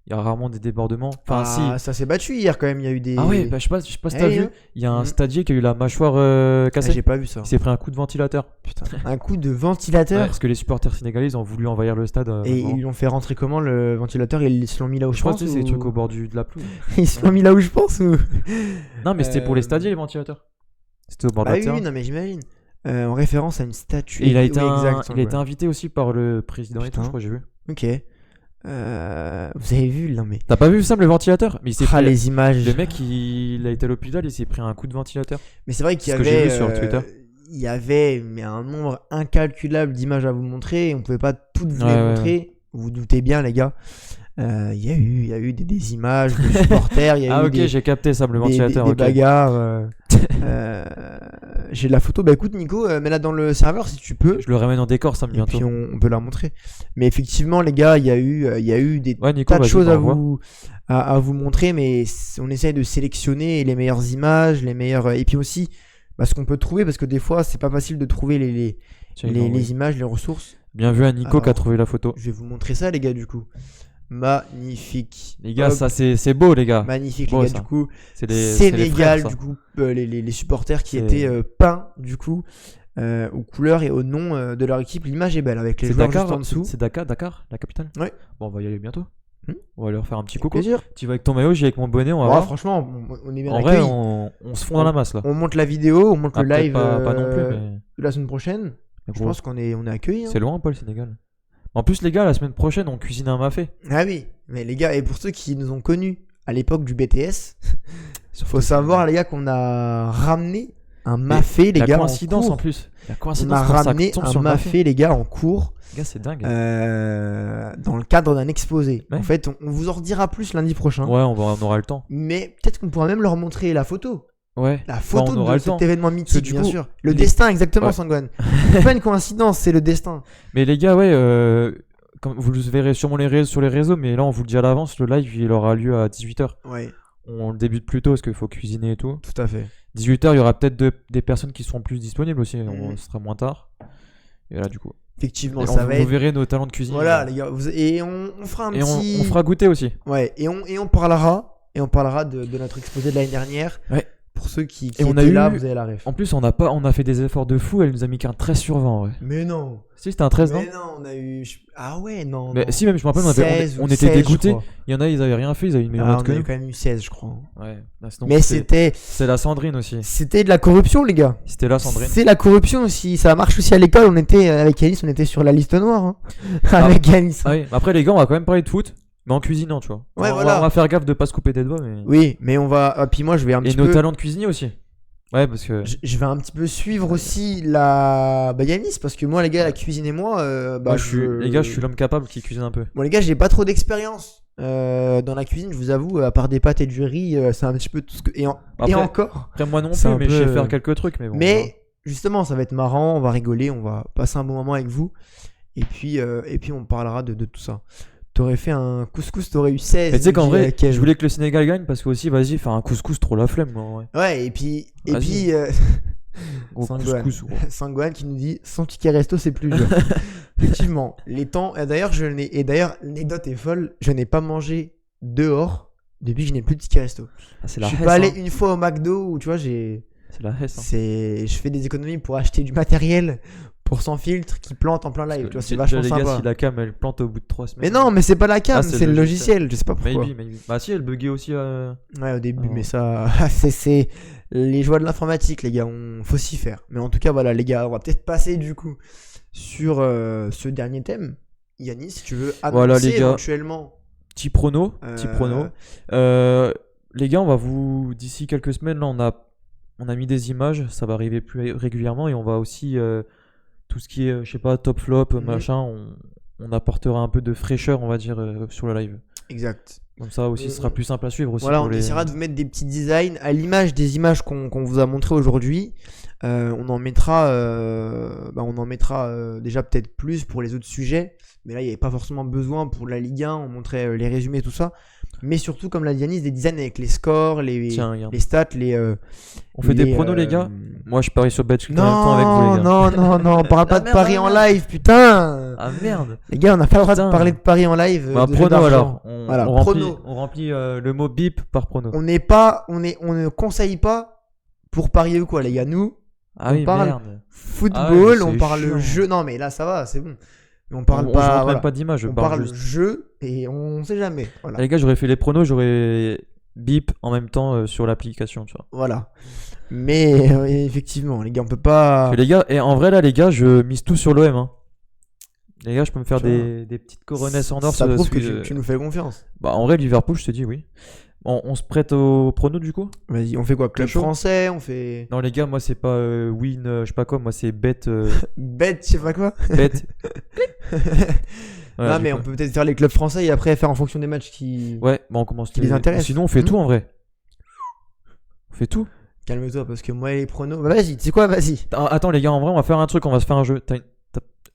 Il y a rarement des débordements. Enfin, Ah, ça s'est battu hier quand même. Il y a eu des. Ah ouais, bah, je sais pas si t'as Eh, vu. hein. Il y a un Mhm. stadier qui a eu la mâchoire Ah, cassée. j'ai pas vu ça. Il s'est pris un coup de ventilateur. Putain. Un coup de Ouais, ventilateur. parce que les supporters sénégalais, ils ont voulu envahir le stade. Et vraiment. ils l'ont fait rentrer comment le ventilateur? Ils se l'ont mis là où Je je pense pense que c'est ou- des trucs au bord de la pelouse. Ils se l'ont mis là où je pense ou... Non, mais c'était pour les Euh, stadiers, les ventilateurs. C'était au bord Bah de la oui, terre. oui, non mais j'imagine. En référence à une statue. Et il a été, Oui, exact, il a été invité aussi par le président et tout, Putain. je crois, j'ai vu. Ok. Vous avez vu, non mais. T'as pas vu Sam le ventilateur? Mais il s'est Ah, pris. les images. Le mec, il a été à l'hôpital, il s'est pris un coup de ventilateur. Mais c'est vrai qu'il y C'est ce que j'ai avait. vu sur Twitter. Il y avait mais un nombre incalculable d'images à vous montrer. Et on pouvait pas toutes vous Ouais, les ouais, montrer. Vous vous doutez bien, les gars. Il y a eu des images de supporters. Il y a Ah, eu ok, des, j'ai capté Sam le des ventilateur. ok. bagarres. J'ai de la photo. Bah écoute, Nico, mets-la dans le serveur si tu peux. Je le ramène en décor, Sam, Et bientôt. puis on peut la montrer. Mais effectivement, les gars, il y a eu des Ouais, Nico, tas de vas-y, choses bah, à envoie. à vous montrer, mais on essaye de sélectionner les meilleures images, les meilleures. Et puis aussi, ce qu'on peut trouver, parce que des fois, c'est pas facile de trouver Tiens, il m'a envoyé. les images, les ressources. Bien vu à Nico qui a Alors, trouvé la photo. Je vais vous montrer ça, les gars, du coup. Magnifique. Les gars, Hop, ça c'est beau, les gars. magnifique, beau, les gars, ça. du coup. C'est c'est les Sénégal, frères, ça. du coup, les supporters qui C'est- étaient peints, du coup, aux couleurs et au nom de leur équipe. L'image est belle avec les C'est joueurs Dakar, juste en dessous. c'est Dakar, la capitale. Ouais. Bon, on va y aller bientôt. Hmm. On va leur faire un petit coucou. Plaisir. Tu vas avec ton maillot, j'y vais avec mon bonnet, on va Ouais, voir. franchement, on est bien En vrai, accueillis. on se fond dans la masse là. On monte la vidéo, on monte Ah, le peut-être live pas non plus, mais de la semaine prochaine. Je gros, pense qu'on est accueillis. c'est loin, Paul, Sénégal. En plus, les gars, la semaine prochaine, on cuisine un mafé. Ah oui, mais les gars, et pour ceux qui nous ont connus à l'époque du BTS, Surtout faut que- savoir, les gars, qu'on a ramené un mafé, les la gars, coïncidence en en cours. plus. La On coïncidence a quand ça ramené tombe un sur le mafé. mafé, les gars, en cours, Les gars, c'est dingue. dans le cadre d'un exposé. Ouais. En fait, on vous en redira plus lundi prochain. Ouais, on aura le temps. Mais peut-être qu'on pourra même leur montrer la photo. Ouais. La photo on aura de le temps. cet événement mythique, du bien coup, sûr. Le les- destin, exactement, Ouais. Sangwan. C'est pas une coïncidence, c'est le destin. Mais les gars, ouais, comme vous le verrez sûrement sur les réseaux, mais là, on vous le dit à l'avance, le live, il aura lieu à 18h. Ouais, On le débute plus tôt parce qu'il faut cuisiner et tout. tout à fait. 18h, il y aura peut-être des personnes qui seront plus disponibles aussi. Mhm. Ce sera moins tard. Et là, du coup, Effectivement, et ça va vous être. verrez nos talents de cuisine. Voilà, les gars. Et on fera un Et petit. on fera goûter aussi. Ouais, et on parlera. Et on parlera de notre exposé de l'année dernière. Ouais. Pour ceux qui Et on étaient a eu- là, vous avez la ref. En plus, on a fait des efforts de fou. Elle nous a mis qu'un 13 sur 20. Ouais. Mais non. Si, c'était un 13, non? Mais non, on a eu. Ah ouais, non. Mais non. si, même, je me rappelle, 16 on ou était 16, je dégoûtés. crois. Il y en a, ils avaient rien fait, ils avaient une meilleure Ah, note on que a nous. quand même eu 16, je crois. Ouais. Bah, sinon, Mais c'était. c'est la Sandrine aussi. C'était de la corruption, les gars. C'était la Sandrine. C'est la corruption aussi. Ça marche aussi à l'école. On était avec Yanis, on était sur la liste noire. Hein. Avec Yanis. Ah oui. Après, les gars, on va quand même parler de foot, mais en cuisinant, tu vois. Ouais, on voilà. va faire gaffe de pas se couper des doigts. Mais... Oui, mais on va. Puis moi, je vais un Et petit nos peu. talents de cuisinier aussi. Ouais, parce que. Je vais un petit peu suivre aussi la Yanis parce que moi les gars la cuisine et moi Moi, les gars, je suis l'homme capable qui cuisine un peu. Bon les gars j'ai pas trop d'expérience dans la cuisine je vous avoue à part des pâtes et du riz c'est un petit peu tout ce que et Après- encore Après, moi non C'est plus, un mais je sais peu- faire quelques trucs. Mais bon. mais justement ça va être marrant on va rigoler on va passer un bon moment avec vous et puis on parlera de tout ça. T'aurais fait un couscous t'aurais eu 16 Mais tu sais qu'en me dit, vrai, Kev. je voulais que le Sénégal gagne parce que aussi, vas-y, faire un couscous, trop la flemme. Moi, ouais. ouais et puis Vas-y. Gros Sangwan. couscous. Gros. Sangwan qui nous dit son ticket resto c'est plus dur. Effectivement, les temps. D'ailleurs, l'anecdote est folle. Je n'ai pas mangé dehors depuis que je n'ai plus de ticket resto. Ah, c'est Je la suis hesse, pas allé hein. une fois au McDo où tu vois C'est la hesse. Hein. je fais des économies pour acheter du matériel pour sans filtre qui plante en plein live. Tu vois, c'est Déjà, vachement les gars, sympa. si la cam elle plante au bout de 3 semaines. Mais non, mais c'est pas la cam, Ah, c'est le logiciel. Je sais pas pourquoi. Maybe. Bah, si, elle buguait aussi. Ouais, au début, Ah. mais ça, c'est les joies de l'informatique, les gars. Faut s'y faire. Mais en tout cas, voilà, les gars, on va peut-être passer du coup sur ce dernier thème. Yannis, si tu veux annoncer Voilà, les gars. éventuellement. Petit prono. Les gars, on va d'ici quelques semaines, là, on a mis des images. Ça va arriver plus régulièrement. Et on va aussi. Tout ce qui est, je sais pas, top flop, machin. On apportera un peu de fraîcheur, on va dire, sur le live. Exact. Comme ça aussi, ce sera plus simple à suivre aussi. Voilà, pour on les... essaiera de vous mettre des petits designs à l'image des images qu'on vous a montrées aujourd'hui. On en mettra déjà peut-être plus pour les autres sujets. Mais là, il n'y avait pas forcément besoin pour la Ligue 1. On montrait les résumés, tout ça. Mais surtout, comme l'a dit Yanis, des designs avec les scores, Tiens, regarde. les stats, On fait des pronos, les gars. Moi, je parie sur BetClick en même temps avec vous, les gars. Non, on parle pas de merde, paris en live, putain. Ah merde. Les gars, on n'a pas le droit de Putain. parler de paris en live. Bah, de jeux prono d'argent. alors. Voilà, on prono. remplit le mot bip par prono. On ne conseille pas pour parier ou quoi, les gars. Nous, Ah on oui, parle merde. football, Ah ouais, on c'est parle chiant. jeu. Non, mais là, ça va, c'est bon. Mais on parle On pas. se Voilà. pas d'image, je On parle parle juste. jeu et on sait jamais. Voilà. Les gars, j'aurais fait les pronos, j'aurais bip en même temps sur l'application, tu vois. Voilà. Mais effectivement, les gars, on peut pas. Parce que les gars, et en vrai là, les gars, je mise tout sur l'OM. Hein. Les gars, je peux me faire Tu vois. des petites coronesses en or. Ça prouve que celui- tu nous fais confiance. Bah, en vrai, Liverpool, je te dis oui. On se prête au prono du coup? Vas-y, on fait quoi? Club Chaud. français, on fait. Non, les gars, moi c'est pas win, je sais pas quoi, moi c'est bet. Bet, je sais pas quoi. Bet. Voilà, Non, du mais coup. on peut peut-être faire les clubs français et après faire en fonction des matchs qui. Ouais, bah on commence. Qui les intéresse. Sinon, on fait tout en vrai. On fait tout. Calme-toi parce que moi, les pronos. Bah, vas-y, tu sais quoi? Vas-y. Attends, les gars, en vrai, on va faire un truc, on va se faire un jeu.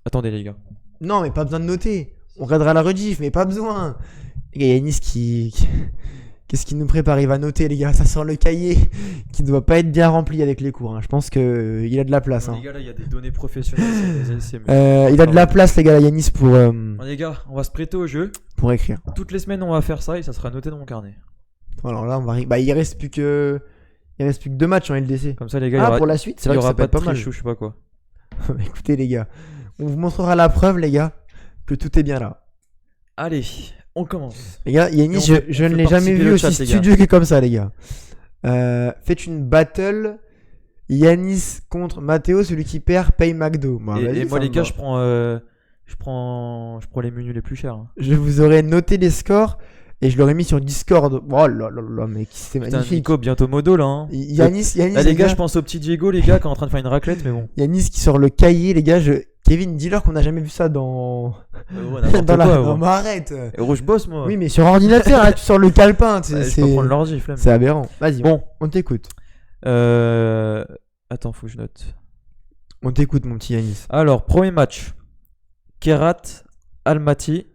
Attendez, les gars. Non, mais pas besoin de noter. On regardera la rediff, mais pas besoin. Les gars, Yanis Qu'est-ce qu'il nous prépare? Il va noter, les gars. Ça sort le cahier qui doit pas être bien rempli avec les cours. Hein. Je pense qu'il a de la place. Non, Hein. les gars, là, il y a des données professionnelles. Il a de la place, les gars, Yanis, Bon, les gars, on va se prêter au jeu. pour écrire. Toutes les semaines, on va faire ça et ça sera noté dans mon carnet. Alors là, bah, il reste plus que 2 matchs en LDC. Comme ça, les gars, Ah, il y aura, pour la suite, c'est il y vrai que aura ça peut pas être de pas mal. triche ou je sais pas quoi. Écoutez, les gars, on vous montrera la preuve, les gars, que tout est bien là. Allez, on commence. Les gars, Et Yanis, on je fait ne l'ai participer jamais vu le aussi chat, les gars. studieux que comme ça, les gars. Faites une battle. Yanis contre Mathéo, celui qui perd paye McDo. Bon, Et vas-y, moi, ça les me gars, va. je prends les menus les plus chers. Hein. Je vous aurais noté les scores et je l'aurais mis sur Discord. Oh là là là, mec, c'est Putain, magnifique. Nico, bientôt modo là. Hein. Yanis, Là, les gars, je pense au petit Diego, les gars, qui est en train de faire une raclette, mais bon. Yanis qui sort le cahier, les gars. Kevin, dis-leur qu'on n'a jamais vu ça dans. Ouais, n'importe dans la. quoi, Non, ouais. mais arrête. Et gros, je bosse, moi. Oui, mais sur ordinateur, là, tu sors le calepin. Ouais, je peux prendre l'ordi, flemme. C'est aberrant. Vas-y, Bon, on t'écoute. attends, faut que je note. On t'écoute, mon petit Yanis. Alors, premier match. Kerat Almaty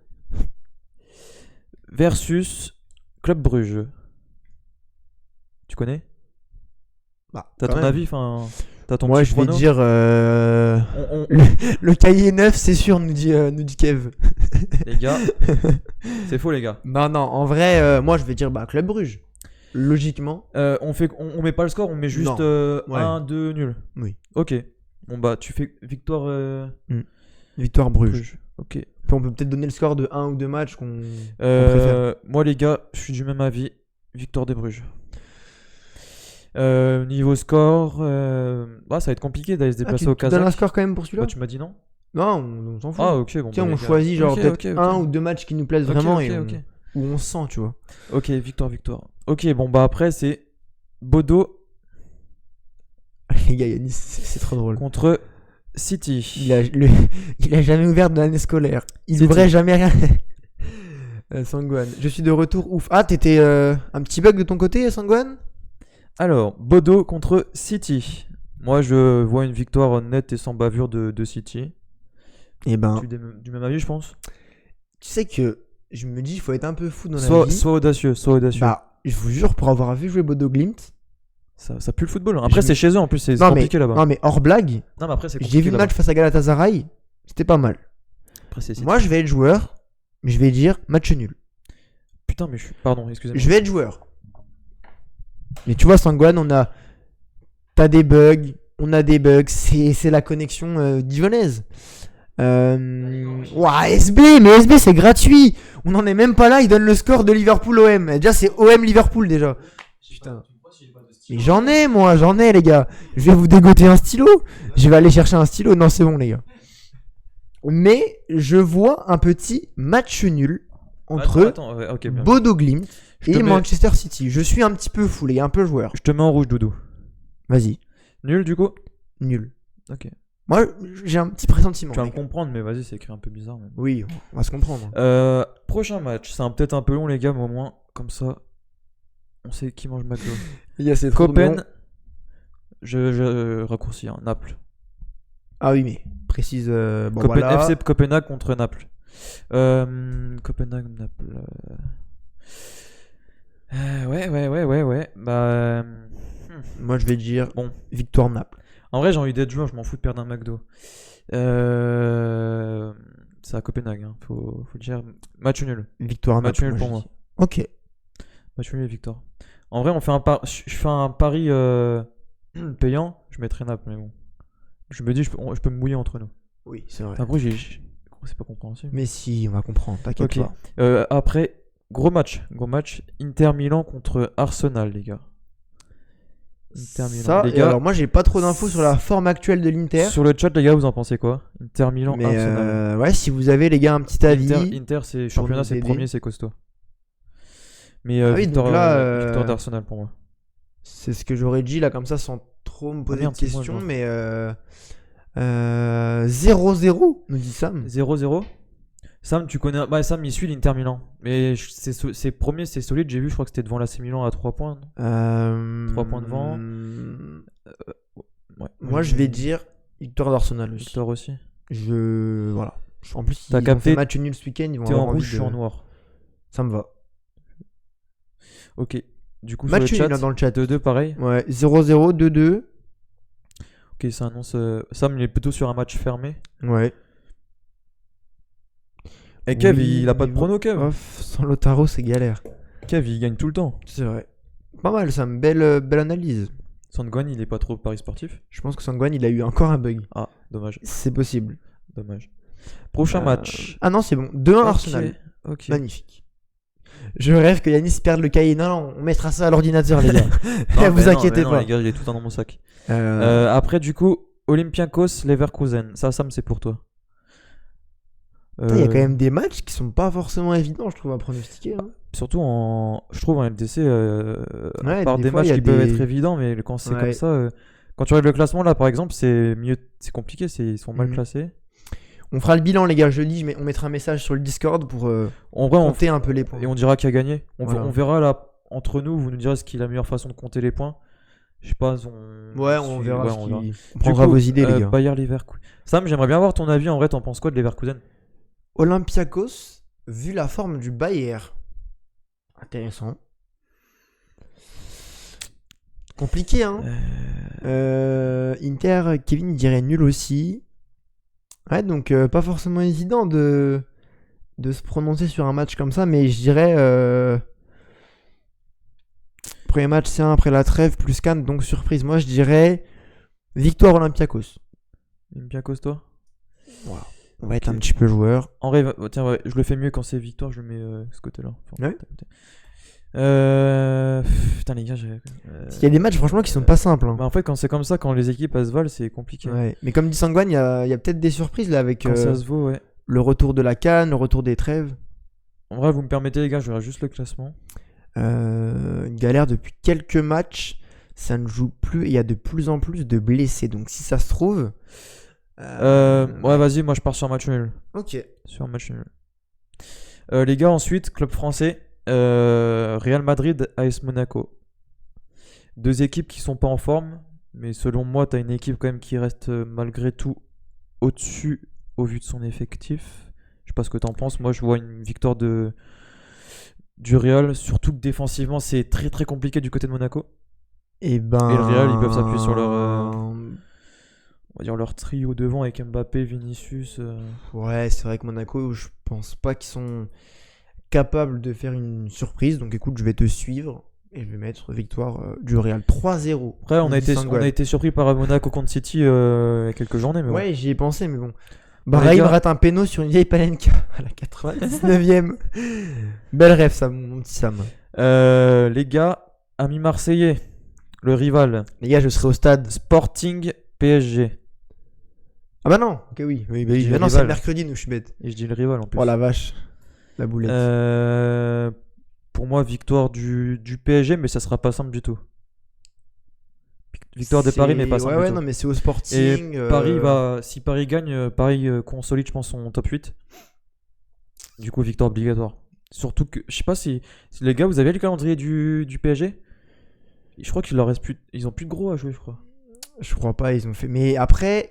versus Club Bruges. Tu connais? Bah, T'as quand ton même. avis, enfin, t'as ton Moi, petit je vais prono. dire. On- Le cahier neuf, c'est sûr, nous dit Kev. Les gars, c'est faux, les gars. Non, en vrai, moi, je vais dire Club Bruges. Logiquement. On met pas le score, on met juste Non. Ouais. 1-2 nul. Oui. Ok. Bon bah tu fais victoire Victoire Bruges. Bruges. Ok. Puis on peut peut-être donner le score de 1 ou 2 matchs qu'on préfère. Moi les gars, je suis du même avis. Victoire des Bruges. Niveau score, ça va être compliqué d'aller se déplacer au tu donnes un Kazakh. score quand même pour celui-là? Bah, tu m'as dit non? Non, on s'en fout. Ah ok bon. Tiens, bah, on les gars. choisit genre Ok, peut-être ok, ok. 1 ou 2 matchs qui nous plaisent Ok, vraiment ok, et ok. où on sent, tu vois. Ok, victoire. Ok, bon bah après c'est Bodo Les gars, Yanis, c'est trop drôle. contre City. Il a jamais ouvert de l'année scolaire. Il City. ouvrait jamais rien. Sangwan. Je suis de retour, ouf. Ah, t'étais un petit bug de ton côté, Sangwan? Alors, Bodo contre City. Moi, je vois une victoire nette et sans bavure de City. Eh ben, Tu es du même avis, je pense. tu sais que je me dis, il faut être un peu fou dans la Sois vie. audacieux, sois audacieux. Bah, je vous jure, pour avoir vu jouer Bodo Glimt. Ça pue le football. Hein. Après, Je- c'est chez eux, en plus, c'est Non, mais, compliqué là-bas. non, mais hors blague, Non, mais après, c'est j'ai compliqué vu le là-bas. match face à Galatasaray. C'était pas mal. Après, c'est City. Moi, je vais être joueur, mais je vais dire match nul. Putain, mais je suis. Pardon, excusez-moi. Je vais être joueur. Mais tu vois, Sangwan, t'as des bugs, on a des bugs. C'est la connexion dijonnaise. Ouah, SB, mais SB c'est gratuit. On n'en est même pas là. Il donne le score de Liverpool OM. Déjà, c'est OM Liverpool déjà. Putain. Mais j'en ai, les gars. Je vais vous dégoter un stylo. Je vais aller chercher un stylo. Non, c'est bon, les gars. Mais je vois un petit match nul entre Attends, ouais, ok, bien. Bodo Glimt Je et te mets- Manchester City. Je suis un petit peu fou, les gars, un peu joueur. Je te mets en rouge, Doudou. Vas-y, Nul, du coup. nul. Ok. Moi, j'ai un petit pressentiment. Tu vas me mec. comprendre, mais vas-y, c'est écrit un peu bizarre. Mais... Oui, on va se comprendre. Prochain match. C'est peut-être un peu long, les gars, mais au moins, comme ça, on sait qui mange McDo. Les gars, c'est trop Copen long. Je raccourcis, hein, Naples. Ah oui, mais précise. Bon, Copen- voilà. FC Copenhague contre Naples. Copenhague-Naples. Ouais. Bah. Moi, je vais dire Bon. victoire Naples. En vrai, j'ai envie d'être joueur, je m'en fous de perdre un McDo. C'est à Copenhague, hein. Faut dire. Match nul. Victoire Match Naples. nul pour je moi. dis. Ok. Match nul et victoire. En vrai, je fais un pari payant, je mettrai Naples, mais bon. Je me dis, je peux me mouiller entre nous. Oui, c'est vrai. Après, c'est pas compréhensible. Mais si, on va comprendre, t'inquiète Ok. pas. Après, gros match. Inter Milan contre Arsenal, les gars. Inter Milan. Ça, Les et gars, alors moi, j'ai pas trop d'infos sur la forme actuelle de l'Inter. sur le chat, les gars, vous en pensez quoi? Inter Milan, Mais Arsenal. ouais, si vous avez, les gars, un petit avis. Inter, c'est championnat, nous c'est le aider. premier, c'est costaud. Mais Ah oui, victoire, donc là, victoire d'Arsenal pour moi. C'est ce que j'aurais dit là, comme ça, sans trop me poser merde, de c'est moi, questions. je Mais 0-0, nous dit Sam. 0-0. Sam, tu connais. Bah, Sam, il suit l'Inter Milan. Mais c'est premier, c'est solide. J'ai vu, je crois que c'était devant l'AC Milan à 3 points. Non 3 points devant. Ouais. Moi, je vais dire victoire d'Arsenal aussi. Victoire aussi. Voilà. En plus, T'as ils ont capté, fait match nul ce week-end. Ils vont T'es en avoir rouge, envie je suis en de... noir. Ça me va. Ok. Du coup, Match sur nul le là, chat, dans le chat. 2-2 pareil. Ouais, 0-0, 2-2. Ok, ça annonce. Sam, il est plutôt sur un match fermé. Ouais. Et Kev, Oui, il a pas de niveau prono, Kev. off, sans Lautaro, c'est galère. Kev, il gagne tout le temps. C'est vrai. Pas mal, Sam. Belle analyse. Sandguan, il est pas trop Paris sportif. Je pense que Sangwan, il a eu encore un bug. Ah, dommage. C'est possible. Prochain match. Ah non, c'est bon. 2-1 Ok, Arsenal. Ok. Magnifique. Je rêve que Yanis perde le cahier. Non, on mettra ça à l'ordinateur, les gars. Non, Vous inquiétez non, pas. les gars, il est tout dans mon sac. Euh, Après, du coup, Olympiakos, Leverkusen. Ça, Sam, c'est pour toi. Il y a quand même des matchs qui sont pas forcément évidents, je trouve, à pronostiquer. Hein. Surtout je trouve en LDC, Ouais, par des des fois, matchs il y a qui peuvent des- être évidents, mais quand c'est Ouais. comme ça, quand tu regardes le classement là, par exemple, c'est compliqué, ils sont mal Mhm. classés. On fera le bilan, les gars, jeudi. On mettra un message sur le Discord pour En vrai, compter un peu les points. et on dira qui a gagné. Voilà. On verra là entre nous, vous nous direz ce qui est la meilleure façon de compter les points. Je sais pas, Ouais, on verra. ouais, ce on qui- verra. On prendra Du coup, vos idées, les gars. Bayer Leverkusen. Sam, j'aimerais bien avoir ton avis. En vrai, t'en penses quoi de Leverkusen? Olympiakos, vu la forme du Bayer. Intéressant. Compliqué, hein. Inter, Kevin dirait nul aussi. Ouais, donc pas forcément évident de se prononcer sur un match comme ça, mais je dirais premier match c'est un après la trêve plus Cannes, donc surprise. Moi je dirais victoire Olympiakos. Olympiakos, toi? Voilà. On va être Ok. un petit peu joueur. En vrai, tiens, ouais, je le fais mieux quand c'est victoire, je le mets ce côté-là. Enfin, Ouais. côté à côté. Putain, les gars, Il y a des matchs franchement qui sont pas simples. Hein. Bah, en fait, quand c'est comme ça, quand les équipes elles se valent, c'est compliqué. Ouais. Mais comme dit Sangwan, il y a peut-être des surprises là avec Quand ça se vaut, ouais. le retour de la Cannes, le retour des trêves. En vrai, vous me permettez, les gars, je regarde juste le classement. Une galère depuis quelques matchs. Ça ne joue plus. Il y a de plus en plus de blessés. Donc si ça se trouve. Ouais, vas-y, moi je pars sur un match nul. Ok. Sur un match nul. Les gars, ensuite, club français, Real Madrid, AS Monaco. Deux équipes qui sont pas en forme, mais selon moi, t'as une équipe quand même qui reste malgré tout au-dessus au vu de son effectif. Je sais pas ce que t'en penses. Moi, je vois une victoire du Real, surtout que défensivement, c'est très très compliqué du côté de Monaco. Et ben. Et le Real, ils peuvent s'appuyer sur on va dire leur trio devant avec Mbappé, Vinicius. Ouais, c'est vrai que Monaco, je pense pas qu'ils sont capables de faire une surprise. Donc écoute, je vais te suivre et je vais mettre victoire du Real 3-0. Après, on a Saint-Gall. été surpris par Monaco contre City il y a quelques journées. Mais Ouais, bon. j'y ai pensé, mais bon. Les Brahim gars- rate un péno sur une vieille Palenka à la 99e. Belle rêve, ça, mon petit Sam. Les gars, amis marseillais, le rival, Les gars, je serai au stade. Sporting PSG. Ah bah non, ok, oui. Oui, bah oui. Je dis Bah le non, c'est rival. mercredi, nous, je suis bête. Et je dis le rival en plus. Oh la vache. La boulette. Pour moi, victoire du PSG, mais ça sera pas simple du tout. Victoire de Paris, mais pas simple Ouais, du ouais, tout. non, mais c'est au Et Sporting. si Paris gagne, Paris consolide, je pense, son top 8. Du coup, victoire obligatoire. Surtout que, je sais pas si les gars, vous avez le calendrier du PSG? Je crois qu'il leur reste plus. Ils ont plus de gros à jouer, je crois. Je crois pas, ils ont fait. Mais après,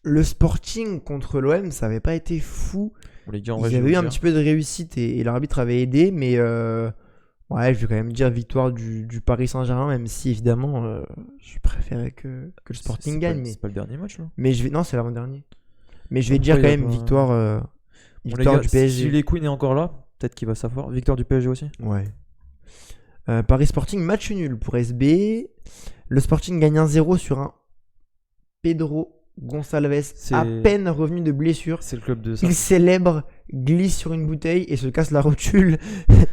le Sporting contre l'OM, ça avait pas été fou. Bon, les gars, en Ils vrai, je vais avaient vous eu un dire. petit peu de réussite et l'arbitre avait aidé, mais ouais, je vais quand même dire victoire du Paris Saint-Germain, même si évidemment, je préférais que le Sporting gagne. C'est pas le dernier match, là. Mais je vais. Non, c'est l'avant-dernier. Mais je vais Après, dire quand y a même pas- victoire, Bon, les victoire gars, du si PSG. les Queen est encore là, peut-être qu'il va savoir. Victoire du PSG aussi. Ouais. Paris Sporting, match nul pour SB. Le Sporting gagne 1-0 sur un Pedro Gonçalves C'est- à peine revenu de blessure. C'est le club de ça. Il célèbre, glisse sur une bouteille et se casse la rotule.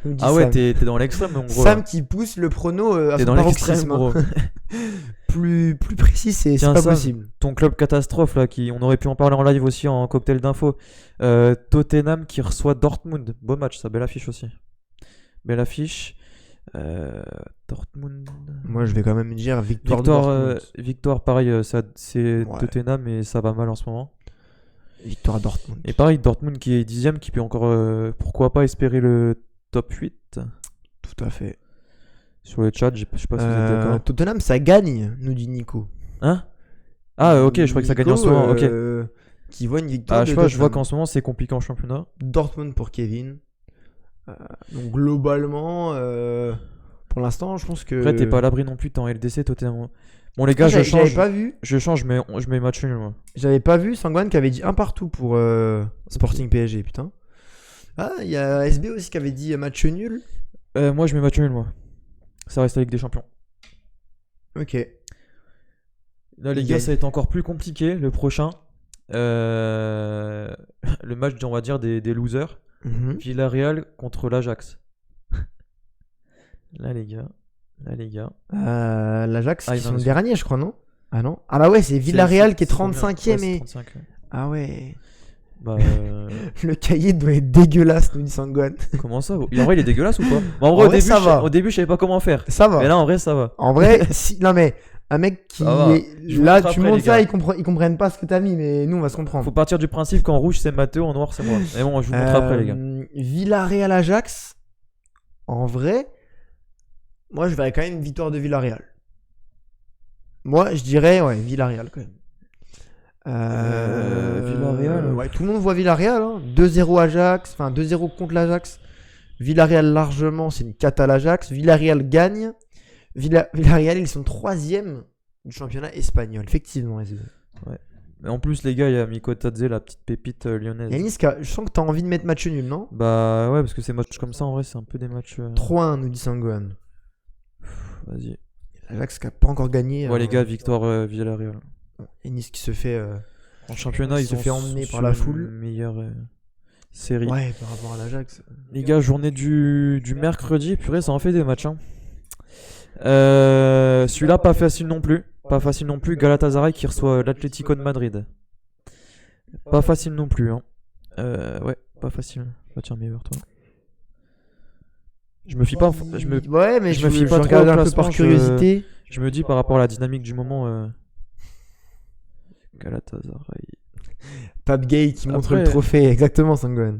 nous dit Ah ouais, Sam. t'es dans l'extrême, en gros. Sam là. qui pousse le prono à T'es son dans l'extrême, paroxysme. gros. Plus précis, c'est Tiens, pas Sam, possible. ton club catastrophe, là, on aurait pu en parler en live aussi en cocktail d'infos. Tottenham qui reçoit Dortmund. Beau match, ça, belle affiche aussi. Belle affiche. Dortmund. Moi, je vais quand même dire victoire de Dortmund. Victoire, pareil, c'est Ouais. Tottenham et ça va mal en ce moment. Victoire Dortmund. Et pareil, Dortmund qui est 10ème, qui peut encore, pourquoi pas, espérer le top 8 Tout à fait. sur le chat. Je sais pas si vous êtes d'accord. Tottenham, ça gagne, nous dit Nico. Hein? Ah, ok, je crois que ça gagne en ce moment. Ok. Qui voit une victoire Ah, de je vois Tottenham. qu'en ce moment c'est compliqué en championnat. Dortmund pour Kevin. Donc globalement, pour l'instant, je pense que. Après, t'es pas à l'abri non plus, t'es en LDC, Tottenham. Bon, les gars, Ah, je j'avais change. pas vu. Je change, je mets match nul, moi. J'avais pas vu Sangwan qui avait dit un partout pour Sporting PSG, putain. Ah, il y a SB aussi qui avait dit match nul. Moi, je mets match nul, moi. Ça reste la Ligue des Champions. Ok. Là, les Il gars, gagne. ça va être encore plus compliqué, le prochain. Le match, on va dire, des losers. Mhm. Villarreal contre l'Ajax. Là, les gars. L'Ajax, Ah, ils ils sont en sont. derniers, je crois, non? Ah non? Ah bah ouais, c'est Villarreal qui est trop bien. 35ème. Ouais, Et... c'est 35, ouais. Ah ouais. Bah, Le cahier doit être dégueulasse, nous dit Sangwan. comment ça? En vrai, il est dégueulasse ou pas? Bah, en vrai, En vrai, ça va. au début, je savais pas comment faire. Ça va. Mais là, en vrai, ça va. En vrai, si... non mais un mec qui Ça va. est... Je vous là, montre tu après, montres les ça, gars. ils comprennent pas ce que t'as mis, mais nous on va se comprendre. Faut partir du principe qu'en rouge, c'est Mathéo, en noir, c'est moi. Mais bon, je vous montre après, les gars. Villarreal Ajax. En vrai, moi je verrais quand même une victoire de Villarreal. Moi, je dirais ouais, Villarreal quand même. Villarreal. Ouais, tout le monde voit Villarreal. Hein. 2-0 Ajax, enfin 2-0 contre l'Ajax. Villarreal largement, c'est une cata à l'Ajax. Villarreal gagne. Villarreal, ils sont 3ème du championnat espagnol, effectivement. Mais en plus, les gars, il y a Miko Tadze, la petite pépite lyonnaise. Yanis, je sens que t'as envie de mettre match nul, non? Bah ouais, parce que ces matchs comme ça, en vrai, c'est un peu des matchs. 3-1, nous dit Sangohan. Vas-y. L'Ajax qui a pas encore gagné. Ouais, les gars, victoire Villarreal. Yanis qui se fait. En championnat, Ils ils se ont fait emmener sur par la une foule. meilleure série. Ouais, par rapport à l'Ajax. Les gars, journée du mercredi, purée, ça en fait des matchs. Hein. Celui-là, pas facile non plus. Pas facile non plus. Galatasaray qui reçoit l'Atlético de Madrid. Pas facile non plus. Hein. Ouais, pas facile. Bah, tiens, mais vers toi. Je me fie pas. Ouais, mais je je me fie pas trop regarde au un peu classement, par curiosité. Je me dis par rapport à la dynamique du moment. Galatasaray. Pape Gay qui montre le Après- trophée, exactement, Sangohan.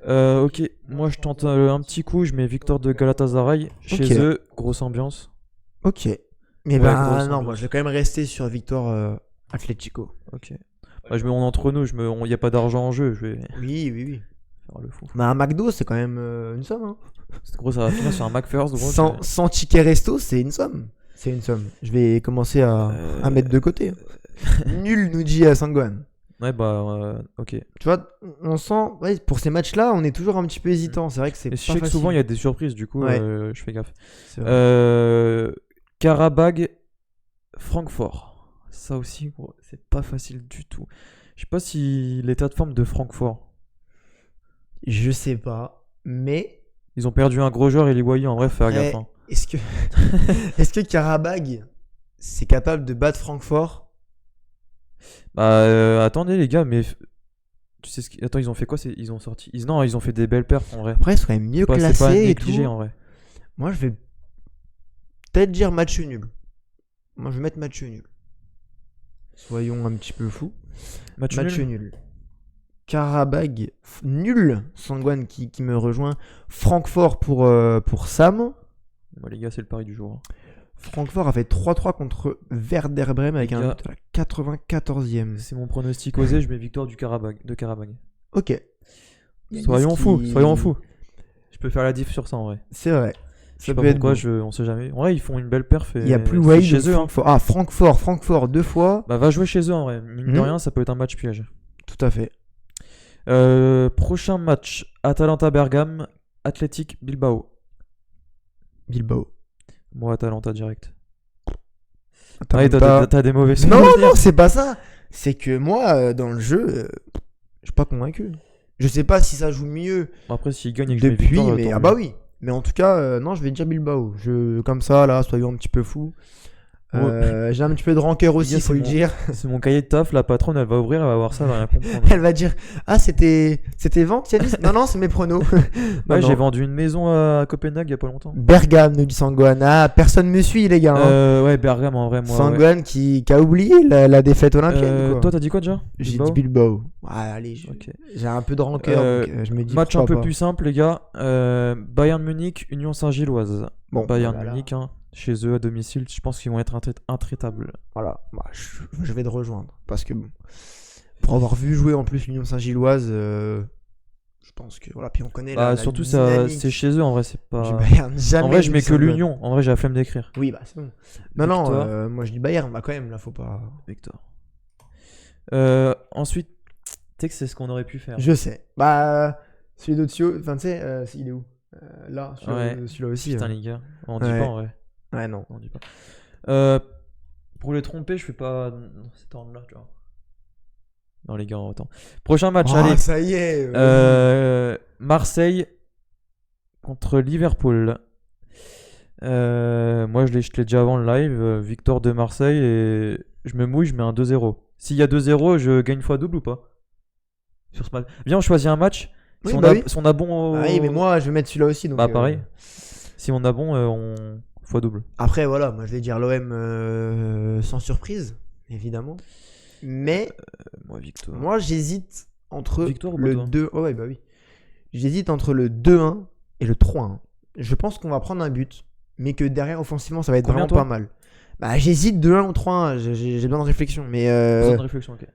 Ok, moi je tente un petit coup. Je mets victoire de Galatasaray. Chez Ok. eux, grosse ambiance. Ok. Mais grosse non, ambiance. moi je vais quand même rester sur victoire Atlético. Ok. Bah, je mets entre nous. Il n'y a pas d'argent en jeu. Je vais Oui. faire le fou. Bah, un McDo, c'est quand même une somme. Hein. Gros, ça va finir sur un McFirst. Gros, Sans ticket resto, c'est une somme. C'est une somme. Je vais commencer à mettre de côté. Nul, nous dit Sangohan. Ouais, bah, ok. Tu vois, on sent, ouais, pour ces matchs-là, on est toujours un petit peu hésitant. C'est vrai que c'est Et pas je sais que facile. souvent il y a des surprises, du coup, Ouais. je fais gaffe. C'est vrai. Karabag, Francfort. Ça aussi, gros, c'est pas facile du tout. Je sais pas si l'état de forme de Francfort. Je sais pas, mais Ils ont perdu un gros joueur et les voyants, en vrai, faire Ouais. gaffe. Hein. est-ce que est-ce que Karabag c'est capable de battre Francfort? Bah, attendez, les gars, mais. Tu sais ce qu'ils. Attends, ils ont fait quoi? Ils ont sorti. Non, ils ont fait des belles perfs en vrai. Après, ils sont quand même mieux C'est pas à classés et négliger tout. en vrai. Moi, je vais peut-être dire match nul. Moi, je vais mettre match nul. Soyons un petit peu fous. Match Match nul. nul. Karabag nul. Sangwan qui me rejoint. Francfort pour Sam. Bon, les gars, c'est le pari du jour. Hein. Francfort a fait 3-3 contre Werder Bremen avec Les un gars. but à la 94e. C'est mon pronostic osé, je mets victoire du Karabakh. Ok. Yanis Soyons fous, qui- soyons fous. Je peux faire la diff sur ça en vrai. C'est vrai. Je sais Ça pas peut être pourquoi, bon. on sait jamais. En vrai, ils font une belle perf. Il y a plus c'est Wade chez eux. Hein. Francfort. Ah, Francfort 2 fois. Bah, va jouer chez eux en vrai. Mine de Mhm. rien, ça peut être un match piège. Tout à fait. Prochain match Atalanta Bergame, Athletic Bilbao. Bilbao. Moi, Atalanta direct. Atalanta. Ouais, t'as des mauvais Non, souvenirs. non, c'est pas ça. C'est que moi, dans le jeu, je suis pas convaincu. Je sais pas si ça joue mieux Bon, après, s'ils gagnent et que je mets depuis, victoire, mais tant ah mieux. bah oui. Mais en tout cas, non, je vais dire Bilbao. Comme ça, là, soyons un petit peu fous. J'ai un petit peu de rancœur aussi, gars, faut c'est le mon- dire. C'est mon cahier de taf, la patronne, elle va ouvrir, elle va voir ça, elle va rien comprendre. Elle va dire, ah, c'était vente, Yanis. Non, non, c'est mes pronos. Non, Ouais, non. j'ai vendu une maison à Copenhague il y a pas longtemps. Bergame, nous dit Sangohan. Ah, personne me suit, les gars. Hein. Ouais, Bergame en vrai, moi. Ouais. Sangohan qui a oublié la défaite olympienne. Quoi. Toi, t'as dit quoi déjà? J'ai Bilbao dit Bilbao. Ah, allez, Ok. j'ai un peu de rancœur. Donc, je me dis Match un pourquoi peu pas. plus simple, les gars. Bayern Munich, Union Saint-Gilloise. Bon, Bayern voilà. Munich, hein, chez eux à domicile, je pense qu'ils vont être intraitables. Voilà, bah, je vais te rejoindre. Parce que bon, pour avoir vu jouer en plus l'Union Saint-Gilloise, je pense que voilà. Puis on connaît la Surtout, dynamique c'est chez eux en vrai, c'est du pas. Bayern. Jamais En vrai, je vu mets que Saint-Gilloise. l'Union. En vrai, j'ai la flemme d'écrire. Oui, bah c'est bon. Non, non, Victoire. moi je dis Bayern, bah quand même, là faut pas. Victor. Ensuite, tu sais que c'est ce qu'on aurait pu faire. Je sais. Bah, celui d'Ozio, enfin tu sais, il est où Là, Ouais. celui-là aussi. Putain, les gars, on dit Ouais. pas en vrai. Ouais, non. On dit pas. Pour les tromper, je fais pas dans cet ordre-là, tu vois. Non, les gars, autant. Prochain match, Ah, allez. ça y est. Marseille contre Liverpool. Moi, je te l'ai dit avant le live. Victoire de Marseille et je me mouille, je mets un 2-0. S'il y a 2-0, je gagne x double ou pas? Sur ce match. Viens, on choisit un match. Oui, Si on bah a, oui. si on a bon. Ah oui, mais moi je vais mettre celui-là aussi. Donc, Bah, pareil. Si on a bon, on x double. Après, voilà, moi je vais dire l'OM sans surprise, évidemment. Mais Moi, victoire. moi j'hésite entre Victoire ou pas, le toi 2. Oh, ouais, bah oui. J'hésite entre le 2-1 et le 3-1. Je pense qu'on va prendre un but, mais que derrière, offensivement, ça va être Combien, vraiment toi pas mal. Bah, j'hésite 2-1 ou 3-1. J'ai besoin de réflexion. Mais Besoin de réflexion, ok.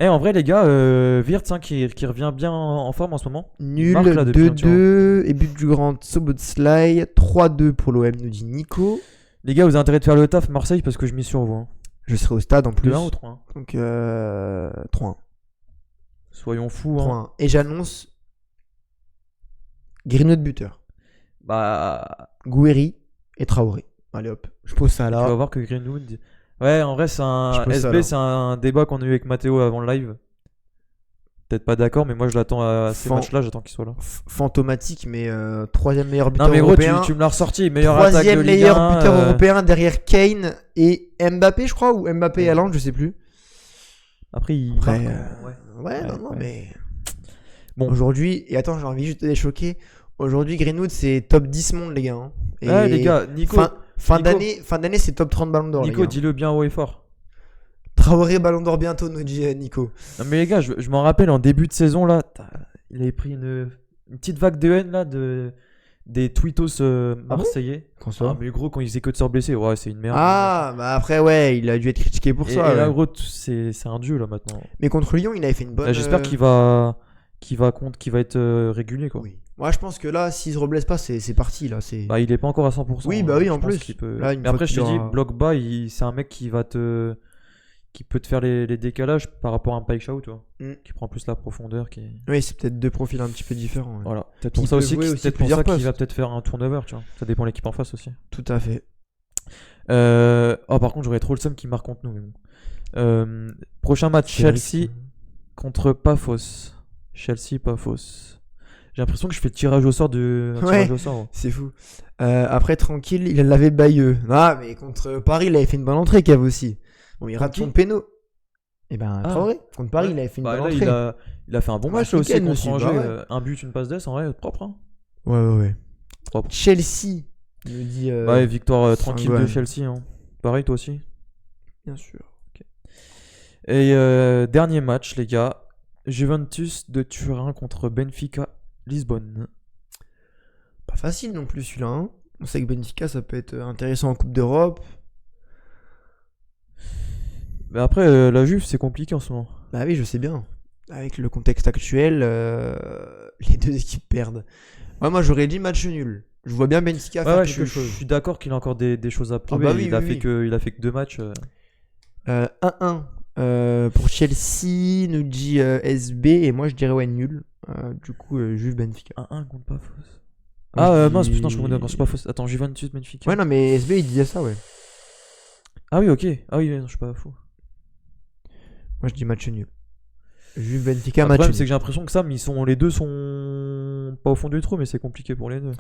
En vrai, les gars, Wirtz hein, qui revient bien en forme en ce moment. nul, marque, là, depuis un petit 2-2. Et but du grand Szoboszlai. 3-2 pour l'OM, nous dit Nico. Les gars, vous avez intérêt de faire le taf Marseille parce que je mise sur vous. Hein. Je serai au stade en plus. 2-1 ou 3-1 Donc 3-1. Soyons fous. Hein. 3-1. Et j'annonce Greenwood buteur. Bah, Gouiri et Traoré. Allez hop, je pose ça tu là. vas voir que Greenwood. Ouais, en vrai, c'est Je un pose ça, SB, là. c'est un débat qu'on a eu avec Mathéo avant le live. Peut-être pas d'accord, mais moi je l'attends à ces Fan- matchs-là, j'attends qu'il soit là. Fantomatique, mais troisième meilleur buteur Non, mais gros, européen. tu me l'as ressorti. Meilleure attaque de Troisième Ligue meilleur 1, buteur européen derrière Kane et Mbappé, je crois, ou Mbappé et Haaland, je sais plus. Après, il Après, marque, ouais. Ouais, Ouais, non, non, ouais. mais. Bon. Aujourd'hui, et attends, j'ai envie juste de les choquer. Aujourd'hui, Greenwood, c'est top 10 monde, les gars. Hein. Et Ouais, les gars, Nico, fin Nico. d'année, c'est top 30 ballon d'or. les Nico, gars. dis-le bien haut et fort. Traoré, ballon d'or bientôt, nous dit Nico. Non, mais les gars, je m'en rappelle en début de saison là, il avait pris une petite vague de haine là des tweetos marseillais. Quand ça Ah, mais gros, quand il faisait que de se blesser, ouais, c'est une merde. Ah, bah après, ouais, il a dû être critiqué pour et, ça. et là, Ouais. gros, c'est un dieu là maintenant. Mais contre Lyon, il avait fait une bonne. J'espère qu'il va être régulier quoi. Oui. Moi, je pense que là, s'il se reblesse pas, c'est parti. Là, c'est. Bah, il est pas encore à 100%. Oui, bah oui, je en pense plus. qu'il peut- Là, une mais fois après, je qu'il te dis, aura- bloc bas, c'est un mec qui peut te faire les décalages par rapport à un Pike Shaw, tu vois. Mm. Qui prend plus la profondeur. Oui, c'est peut-être deux profils un petit peu différents. ouais. Voilà. Peut-être Qui pour ça peut aussi, jouer c'est aussi peut-être pour plusieurs ça qu'il postes. va peut-être faire un turnover, tu vois. Ça dépend de l'équipe en face aussi. Tout à fait. Oh, par contre, j'aurais trop le seum qui marque contre nous. Mais bon. Prochain match, C'est vrai Chelsea que- contre Paphos. Chelsea, Paphos. J'ai l'impression que je fais le tirage au sort de. Un Ouais. tirage au sort. Ouais. C'est fou. Après, tranquille, il l'avait Bayeux. Ah, mais contre Paris, il avait fait une bonne entrée, Cave aussi. Bon, il rate Contre son qui péno. Et ben, Ah. Traoré. Contre Paris, Ouais. il avait fait une Bah, bonne là, entrée. il a fait un bon Bah, match ce aussi week-end contre aussi, Angers. bah ouais. Un but, une passe d'ess, en vrai, propre. Hein. Ouais. Propre. Chelsea, il me dit. Ouais, victoire tranquille ouais. de Chelsea. Hein. Pareil, toi aussi. Bien sûr. Et dernier match, les gars. Juventus de Turin contre Benfica Lisbonne. Pas facile non plus celui-là. Hein. On sait que Benfica, ça peut être intéressant en Coupe d'Europe. Mais après, la Juve, c'est compliqué en ce moment. Bah oui, je sais bien. Avec le contexte actuel, les deux équipes perdent. Ouais, moi, j'aurais dit match nul. Je vois bien Benfica faire quelque je chose. suis d'accord qu'il a encore des choses à prouver. bah oui, il a oui, fait oui. il a fait que 2 matchs. 1-1 pour Chelsea, nous dit SB, et moi je dirais ouais nul. Du coup, Juve Benfica. 1-1 contre pas fausse. Moi, je Mince, dis- putain, je comprends, c'est pas fausse. Attends, Juventus Benfica. Ouais, non, mais SB il disait ça, ouais. Ah oui, ok. Ah oui, non, je suis pas fou. Moi je dis match nul. Juve Benfica, Le match problème, nul. c'est que j'ai l'impression que Sam, les deux sont pas au fond du trou, mais c'est compliqué pour les deux.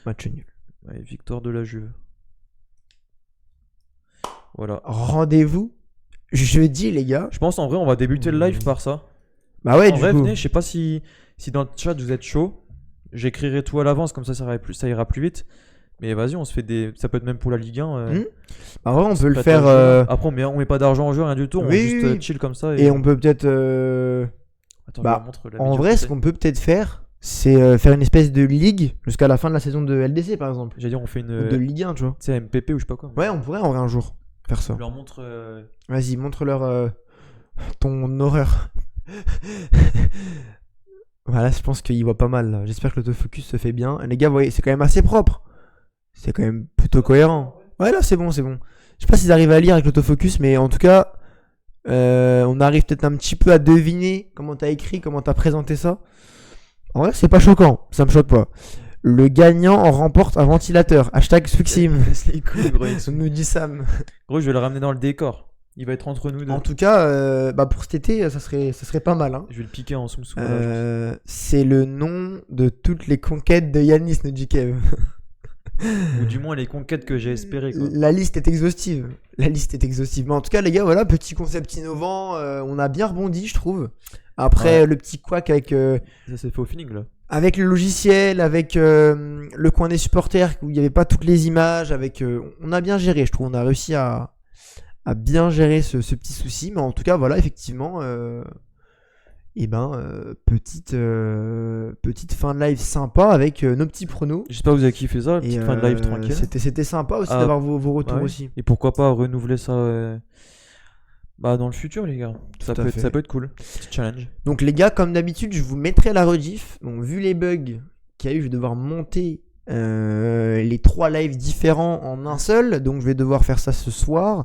Match nul. Ouais, victoire de la Juve. Voilà. Rendez-vous jeudi, les gars. Je pense en vrai, on va débuter le live par ça. Bah ouais, En du vrai, coup. venez, je sais pas si dans le chat vous êtes chaud. J'écrirai tout à l'avance, comme ça ira plus vite. Mais vas-y, on se fait des. Ça peut être même pour la Ligue 1. Bah ouais, on peut le Pas faire. de- Après, on met pas d'argent en jeu, rien du tout. On Oui, juste oui. chill comme ça. Et on peut peut-être. Attends, bah, je vous montre la En vidéo vrai, que ce c'est. qu'on peut peut-être faire, c'est faire une espèce de ligue jusqu'à la fin de la saison de LDC, par exemple. J'allais dire, on fait une. Ou de Ligue 1, tu vois. Tu sais, MPP ou je sais pas quoi. Ouais, on pourrait en vrai un jour faire ça. Je leur montre. Vas-y, montre-leur ton horreur. Voilà, je pense qu'il voit pas mal là. J'espère que l'autofocus se fait bien. Les gars, vous voyez, c'est quand même assez propre. C'est quand même plutôt cohérent. Ouais, là, c'est bon, c'est bon. Je sais pas s'ils arrivent à lire avec l'autofocus, mais en tout cas, on arrive peut-être un petit peu à deviner comment t'as écrit, comment t'as présenté ça. En vrai, c'est pas choquant. Ça me choque pas. Le gagnant en remporte un ventilateur. Hashtag Suxim. Laisse les couilles, gros. Nous dit Sam. Gros, je vais le ramener dans le décor. Il va être entre nous deux. En tout cas, pour cet été, ça serait pas mal. Hein. Je vais le piquer en soum. C'est le nom de toutes les conquêtes de Yanis, nous dit Kev. Ou du moins les conquêtes que j'ai espérées, quoi. La liste est exhaustive. La liste est exhaustive. Mais en tout cas, les gars, voilà, petit concept innovant. On a bien rebondi, je trouve. Après Ouais. le petit couac avec, Ça s'est fait au feeling, là. avec le logiciel, avec le coin des supporters où il n'y avait pas toutes les images. On a bien géré, je trouve. On a réussi à bien gérer ce petit souci. Mais en tout cas, voilà, effectivement. Petite fin de live sympa avec nos petits pronos. J'espère que vous avez kiffé ça, petite fin de live tranquille. C'était sympa aussi d'avoir vos retours aussi. Et pourquoi pas renouveler ça dans le futur, les gars. Ça Tout à fait. peut être cool. Petit challenge. Donc les gars, comme d'habitude, je vous mettrai la rediff. Bon, vu les bugs qu'il y a eu, je vais devoir monter les 3 lives différents en un seul. Donc je vais devoir faire ça ce soir.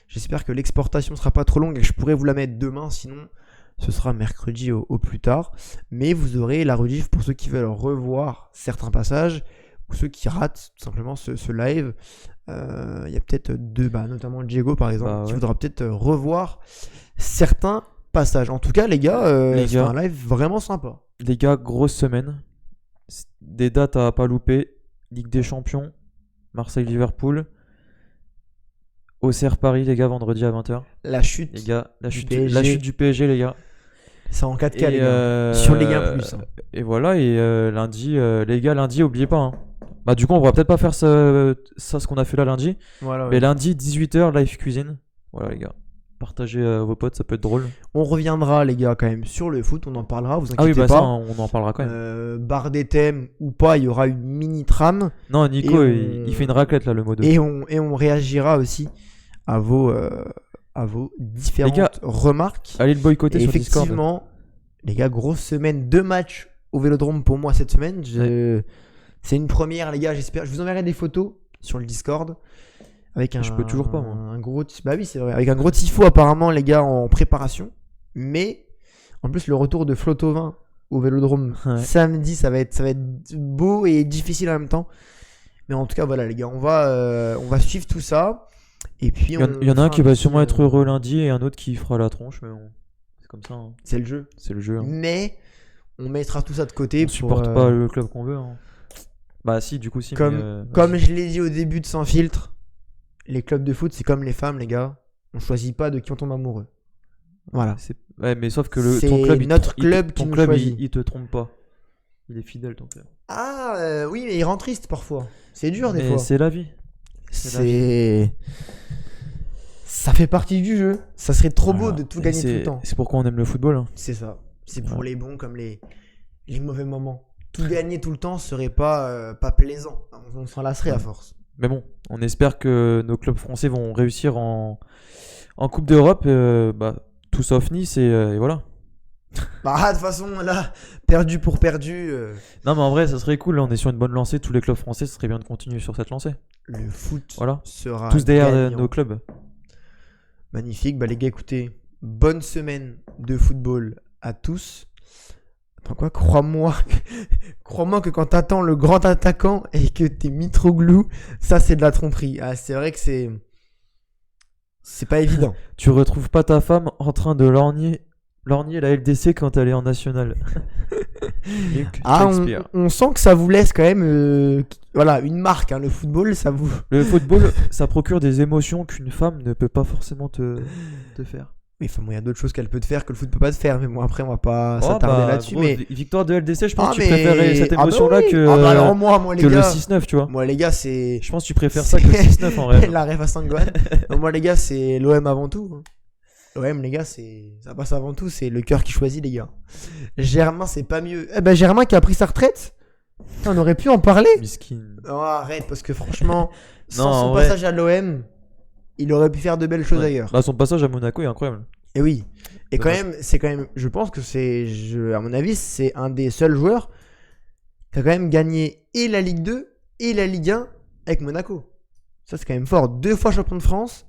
J'espère que l'exportation sera pas trop longue et que je pourrai vous la mettre demain. Sinon, ce sera mercredi au plus tard. Mais vous aurez la rediff pour ceux qui veulent revoir certains passages ou ceux qui ratent tout simplement ce live. Il y a peut-être deux, notamment Diego par exemple, qui voudra peut-être revoir certains passages. En tout cas, les gars, c'est un live vraiment sympa. Les gars, grosse semaine. Des dates à pas louper. Ligue des Champions, Marseille-Liverpool. Auxerre Paris, les gars, vendredi à 20h. La chute. Les gars, la chute du PSG, les gars. C'est en 4K, les gars. Sur Ligue 1 plus. Hein. Et voilà, et lundi, les gars, lundi, oubliez pas. Hein. Du coup, on va peut-être pas faire ça, ce qu'on a fait là lundi. Voilà, mais lundi, 18h, live cuisine. Voilà, les gars. Partagez vos potes, ça peut être drôle. On reviendra, les gars, quand même, sur le foot. On en parlera, vous inquiétez pas. Ça, on en parlera quand même. Barre des thèmes ou pas, il y aura une mini trame. Non, Nico, il fait une raclette là, le mot 2. Et on réagira aussi à vos différentes remarques. Allez le boycotter sur Discord. Effectivement, les gars, grosse semaine, 2 matchs au Vélodrome pour moi cette semaine. C'est une première, les gars, j'espère. Je vous enverrai des photos sur le Discord. Avec je peux toujours pas, moi. Un gros, oui, c'est vrai. Avec un gros tifo apparemment, les gars, en préparation. Mais en plus, le retour de Flotovin au Vélodrome samedi, ça va être beau et difficile en même temps. Mais en tout cas, voilà, les gars, on va suivre tout ça. Et puis il y en a un qui va sûrement être heureux lundi et un autre qui fera la tronche, mais c'est comme ça. Hein. C'est le jeu. C'est le jeu. Hein. Mais on mettra tout ça de côté. On supporte pas le club qu'on veut. Hein. Bah si, du coup si. Comme je l'ai dit au début de Sans Filtre, les clubs de foot, c'est comme les femmes, les gars. On choisit pas de qui on tombe amoureux. Voilà. Ouais, mais sauf que ton club, il te trompe pas. Il est fidèle, ton club. Ah oui, mais il rend triste parfois. C'est dur des fois. C'est la vie. Ça fait partie du jeu. Ça serait trop beau de tout gagner tout le temps. C'est pourquoi on aime le football. Hein. C'est ça. C'est pour les bons comme les mauvais moments. tout gagner tout le temps serait pas plaisant. On s'en lasserait à force. Mais bon, on espère que nos clubs français vont réussir en Coupe d'Europe. Tout sauf Nice et voilà. Bah, de toute façon, là, perdu pour perdu. Non, mais en vrai, ça serait cool. Là, on est sur une bonne lancée. Tous les clubs français, ce serait bien de continuer sur cette lancée. Le foot Voilà. sera Tous derrière gagnant. nos clubs. Magnifique. Bah, les gars, écoutez, bonne semaine de football à tous. Attends quoi, crois-moi que quand t'attends le grand attaquant et que t'es Mitroglou, ça c'est de la tromperie. Ah, c'est vrai que c'est pas évident. Tu retrouves pas ta femme en train de lorgner la LDC quand elle est en nationale. Ah, on sent que ça vous laisse quand même voilà, une marque, hein. Le football, ça vous... Le football, ça procure des émotions qu'une femme ne peut pas forcément te faire. Oui, enfin, il y a d'autres choses qu'elle peut te faire que le foot peut pas te faire. Mais bon, après, on va pas s'attarder là-dessus. Gros, Mais... victoire de LDC, je pense que tu mais... préférais cette émotion-là oui. que, alors moi, les que gars, le 6-9, tu vois. Moi, les gars, c'est... Je pense que tu préfères ça que le 6-9 en vrai. La ref à Saint-Gohan. Moi, les gars, c'est l'OM avant tout. Hein. L'OM, les gars, ça passe avant tout. C'est le cœur qui choisit, les gars. Germain, c'est pas mieux. Eh ben, Germain qui a pris sa retraite. Putain, on aurait pu en parler. Miskin. Oh, arrête, parce que franchement, Non, sans son en vrai. passage à l'OM, il aurait pu faire de belles choses ailleurs. Bah, son passage à Monaco est incroyable. Et oui. Et quand Dommage. même, c'est quand même, je pense que à mon avis, c'est un des seuls joueurs qui a quand même gagné et la Ligue 2 et la Ligue 1 avec Monaco. Ça, c'est quand même fort. 2 fois champion de France,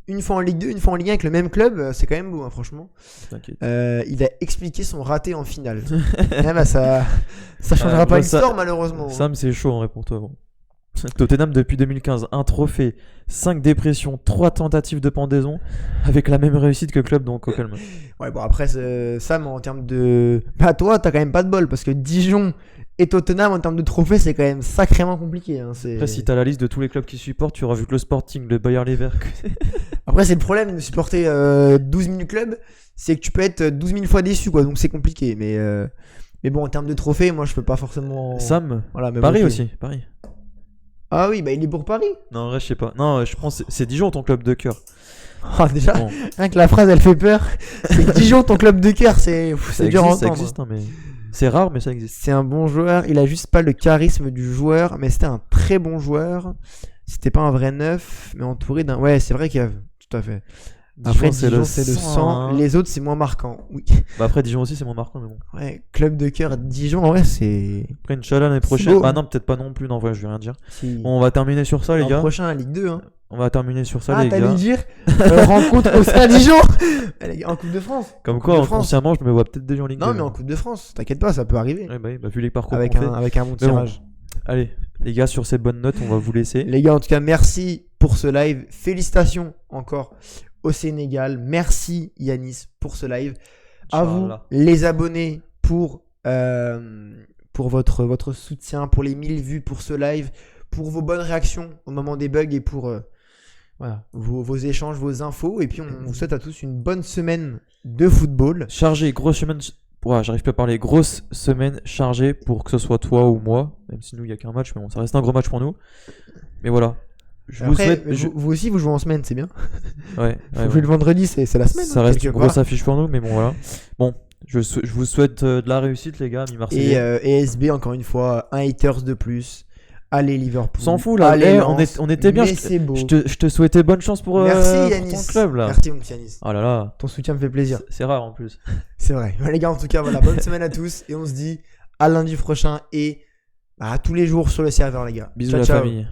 une fois en Ligue 2, une fois en Ligue 1 avec le même club. C'est quand même beau, hein, franchement. T'inquiète. Il a expliqué son raté en finale. Ça changera pas moi, l'histoire, malheureusement. Sam, c'est chaud en vrai pour toi. Bon. Tottenham depuis 2015, un trophée, 5 dépressions, 3 tentatives de pendaison, avec la même réussite que le club, donc au calme. Ouais, bon, après, Sam, en termes de. Bah, toi, t'as quand même pas de bol, parce que Dijon et Tottenham, en termes de trophées, c'est quand même sacrément compliqué. Hein. Après, si t'as la liste de tous les clubs qui supportent, tu auras vu que le Sporting, le Bayer Leverkusen. Après, c'est le problème de supporter 12 000 clubs, c'est que tu peux être 12 000 fois déçu, quoi, donc c'est compliqué. Mais bon, en termes de trophées, moi, je peux pas forcément. Sam, Voilà, mais Paris bon, aussi, Paris. Ah oui, bah il est pour Paris. Non, en vrai, je sais pas. Non, je pense que c'est Dijon ton club de cœur. Ah, déjà, Bon, rien que la phrase, elle fait peur. C'est Dijon, ton club de cœur, c'est dur à ça entendre. existe, hein, mais c'est rare, mais ça existe. C'est un bon joueur, il a juste pas le charisme du joueur, mais c'était un très bon joueur. C'était pas un vrai neuf, mais entouré d'un. Ouais, c'est vrai qu'il y a. Tout à fait. Après, Dijon, c'est le sang. hein. Les autres, c'est moins marquant. Oui. Bah après, Dijon aussi, c'est moins marquant, mais bon. Ouais, club de cœur, Dijon, en vrai, c'est. Après, Inch'Allah, l'année C'est prochaine. beau. Bah non, peut-être pas non plus, non, en vrai, je vais rien dire. Si. Bon, on va terminer sur ça, les L'an gars. prochain, la Ligue 2. Hein. On va terminer sur ça, Ah, les t'allais gars. me dire rencontre au Stade Dijon Les gars, en Coupe de France. Comme En quoi, Coupe de France. inconsciemment, je me vois peut-être déjà en Ligue 2. Non, mais en Coupe de France, t'inquiète pas, ça peut arriver. Ouais, bah, vu les parcours Avec qu'on fait. avec un bon Mais bon. tirage. Allez, les gars, sur cette bonne note, on va vous laisser. Les gars, en tout cas, merci pour ce live. Félicitations encore au Sénégal. Merci Yanis pour ce live. À vous, Inch'Allah. les abonnés, pour votre soutien, pour les 1000 vues pour ce live, pour vos bonnes réactions au moment des bugs et pour voilà, vos échanges, vos infos. Et puis, on vous souhaite à tous une bonne semaine de football. Chargé, grosse semaine. Ouais, j'arrive plus à parler. Grosse semaine chargée pour que ce soit toi ou moi. Même si nous, il n'y a qu'un match, mais bon, ça reste un gros match pour nous. Mais voilà. Je vous Après, souhaite. vous aussi, vous jouez en semaine, c'est bien. Ouais, Vous ouais, jouez le vendredi, c'est la semaine. ça hein, reste quelque une part. grosse affiche pour nous, mais bon, voilà. Bon, je vous souhaite de la réussite, les gars, mi-marseillais. Et SB, encore une fois, un haters de plus. Allez Liverpool. S'en fout là, Allez, on était bien. Mais c'est beau. Je te souhaitais bonne chance pour, Merci pour Yanis. ton club là. Merci mon petit Yanis. Oh là là, Ton soutien me fait plaisir. c'est rare en plus. C'est vrai. Les gars, en tout cas, voilà, bonne semaine à tous. Et on se dit à lundi prochain et à tous les jours sur le serveur, les gars. Bisous Ciao, la ciao. famille.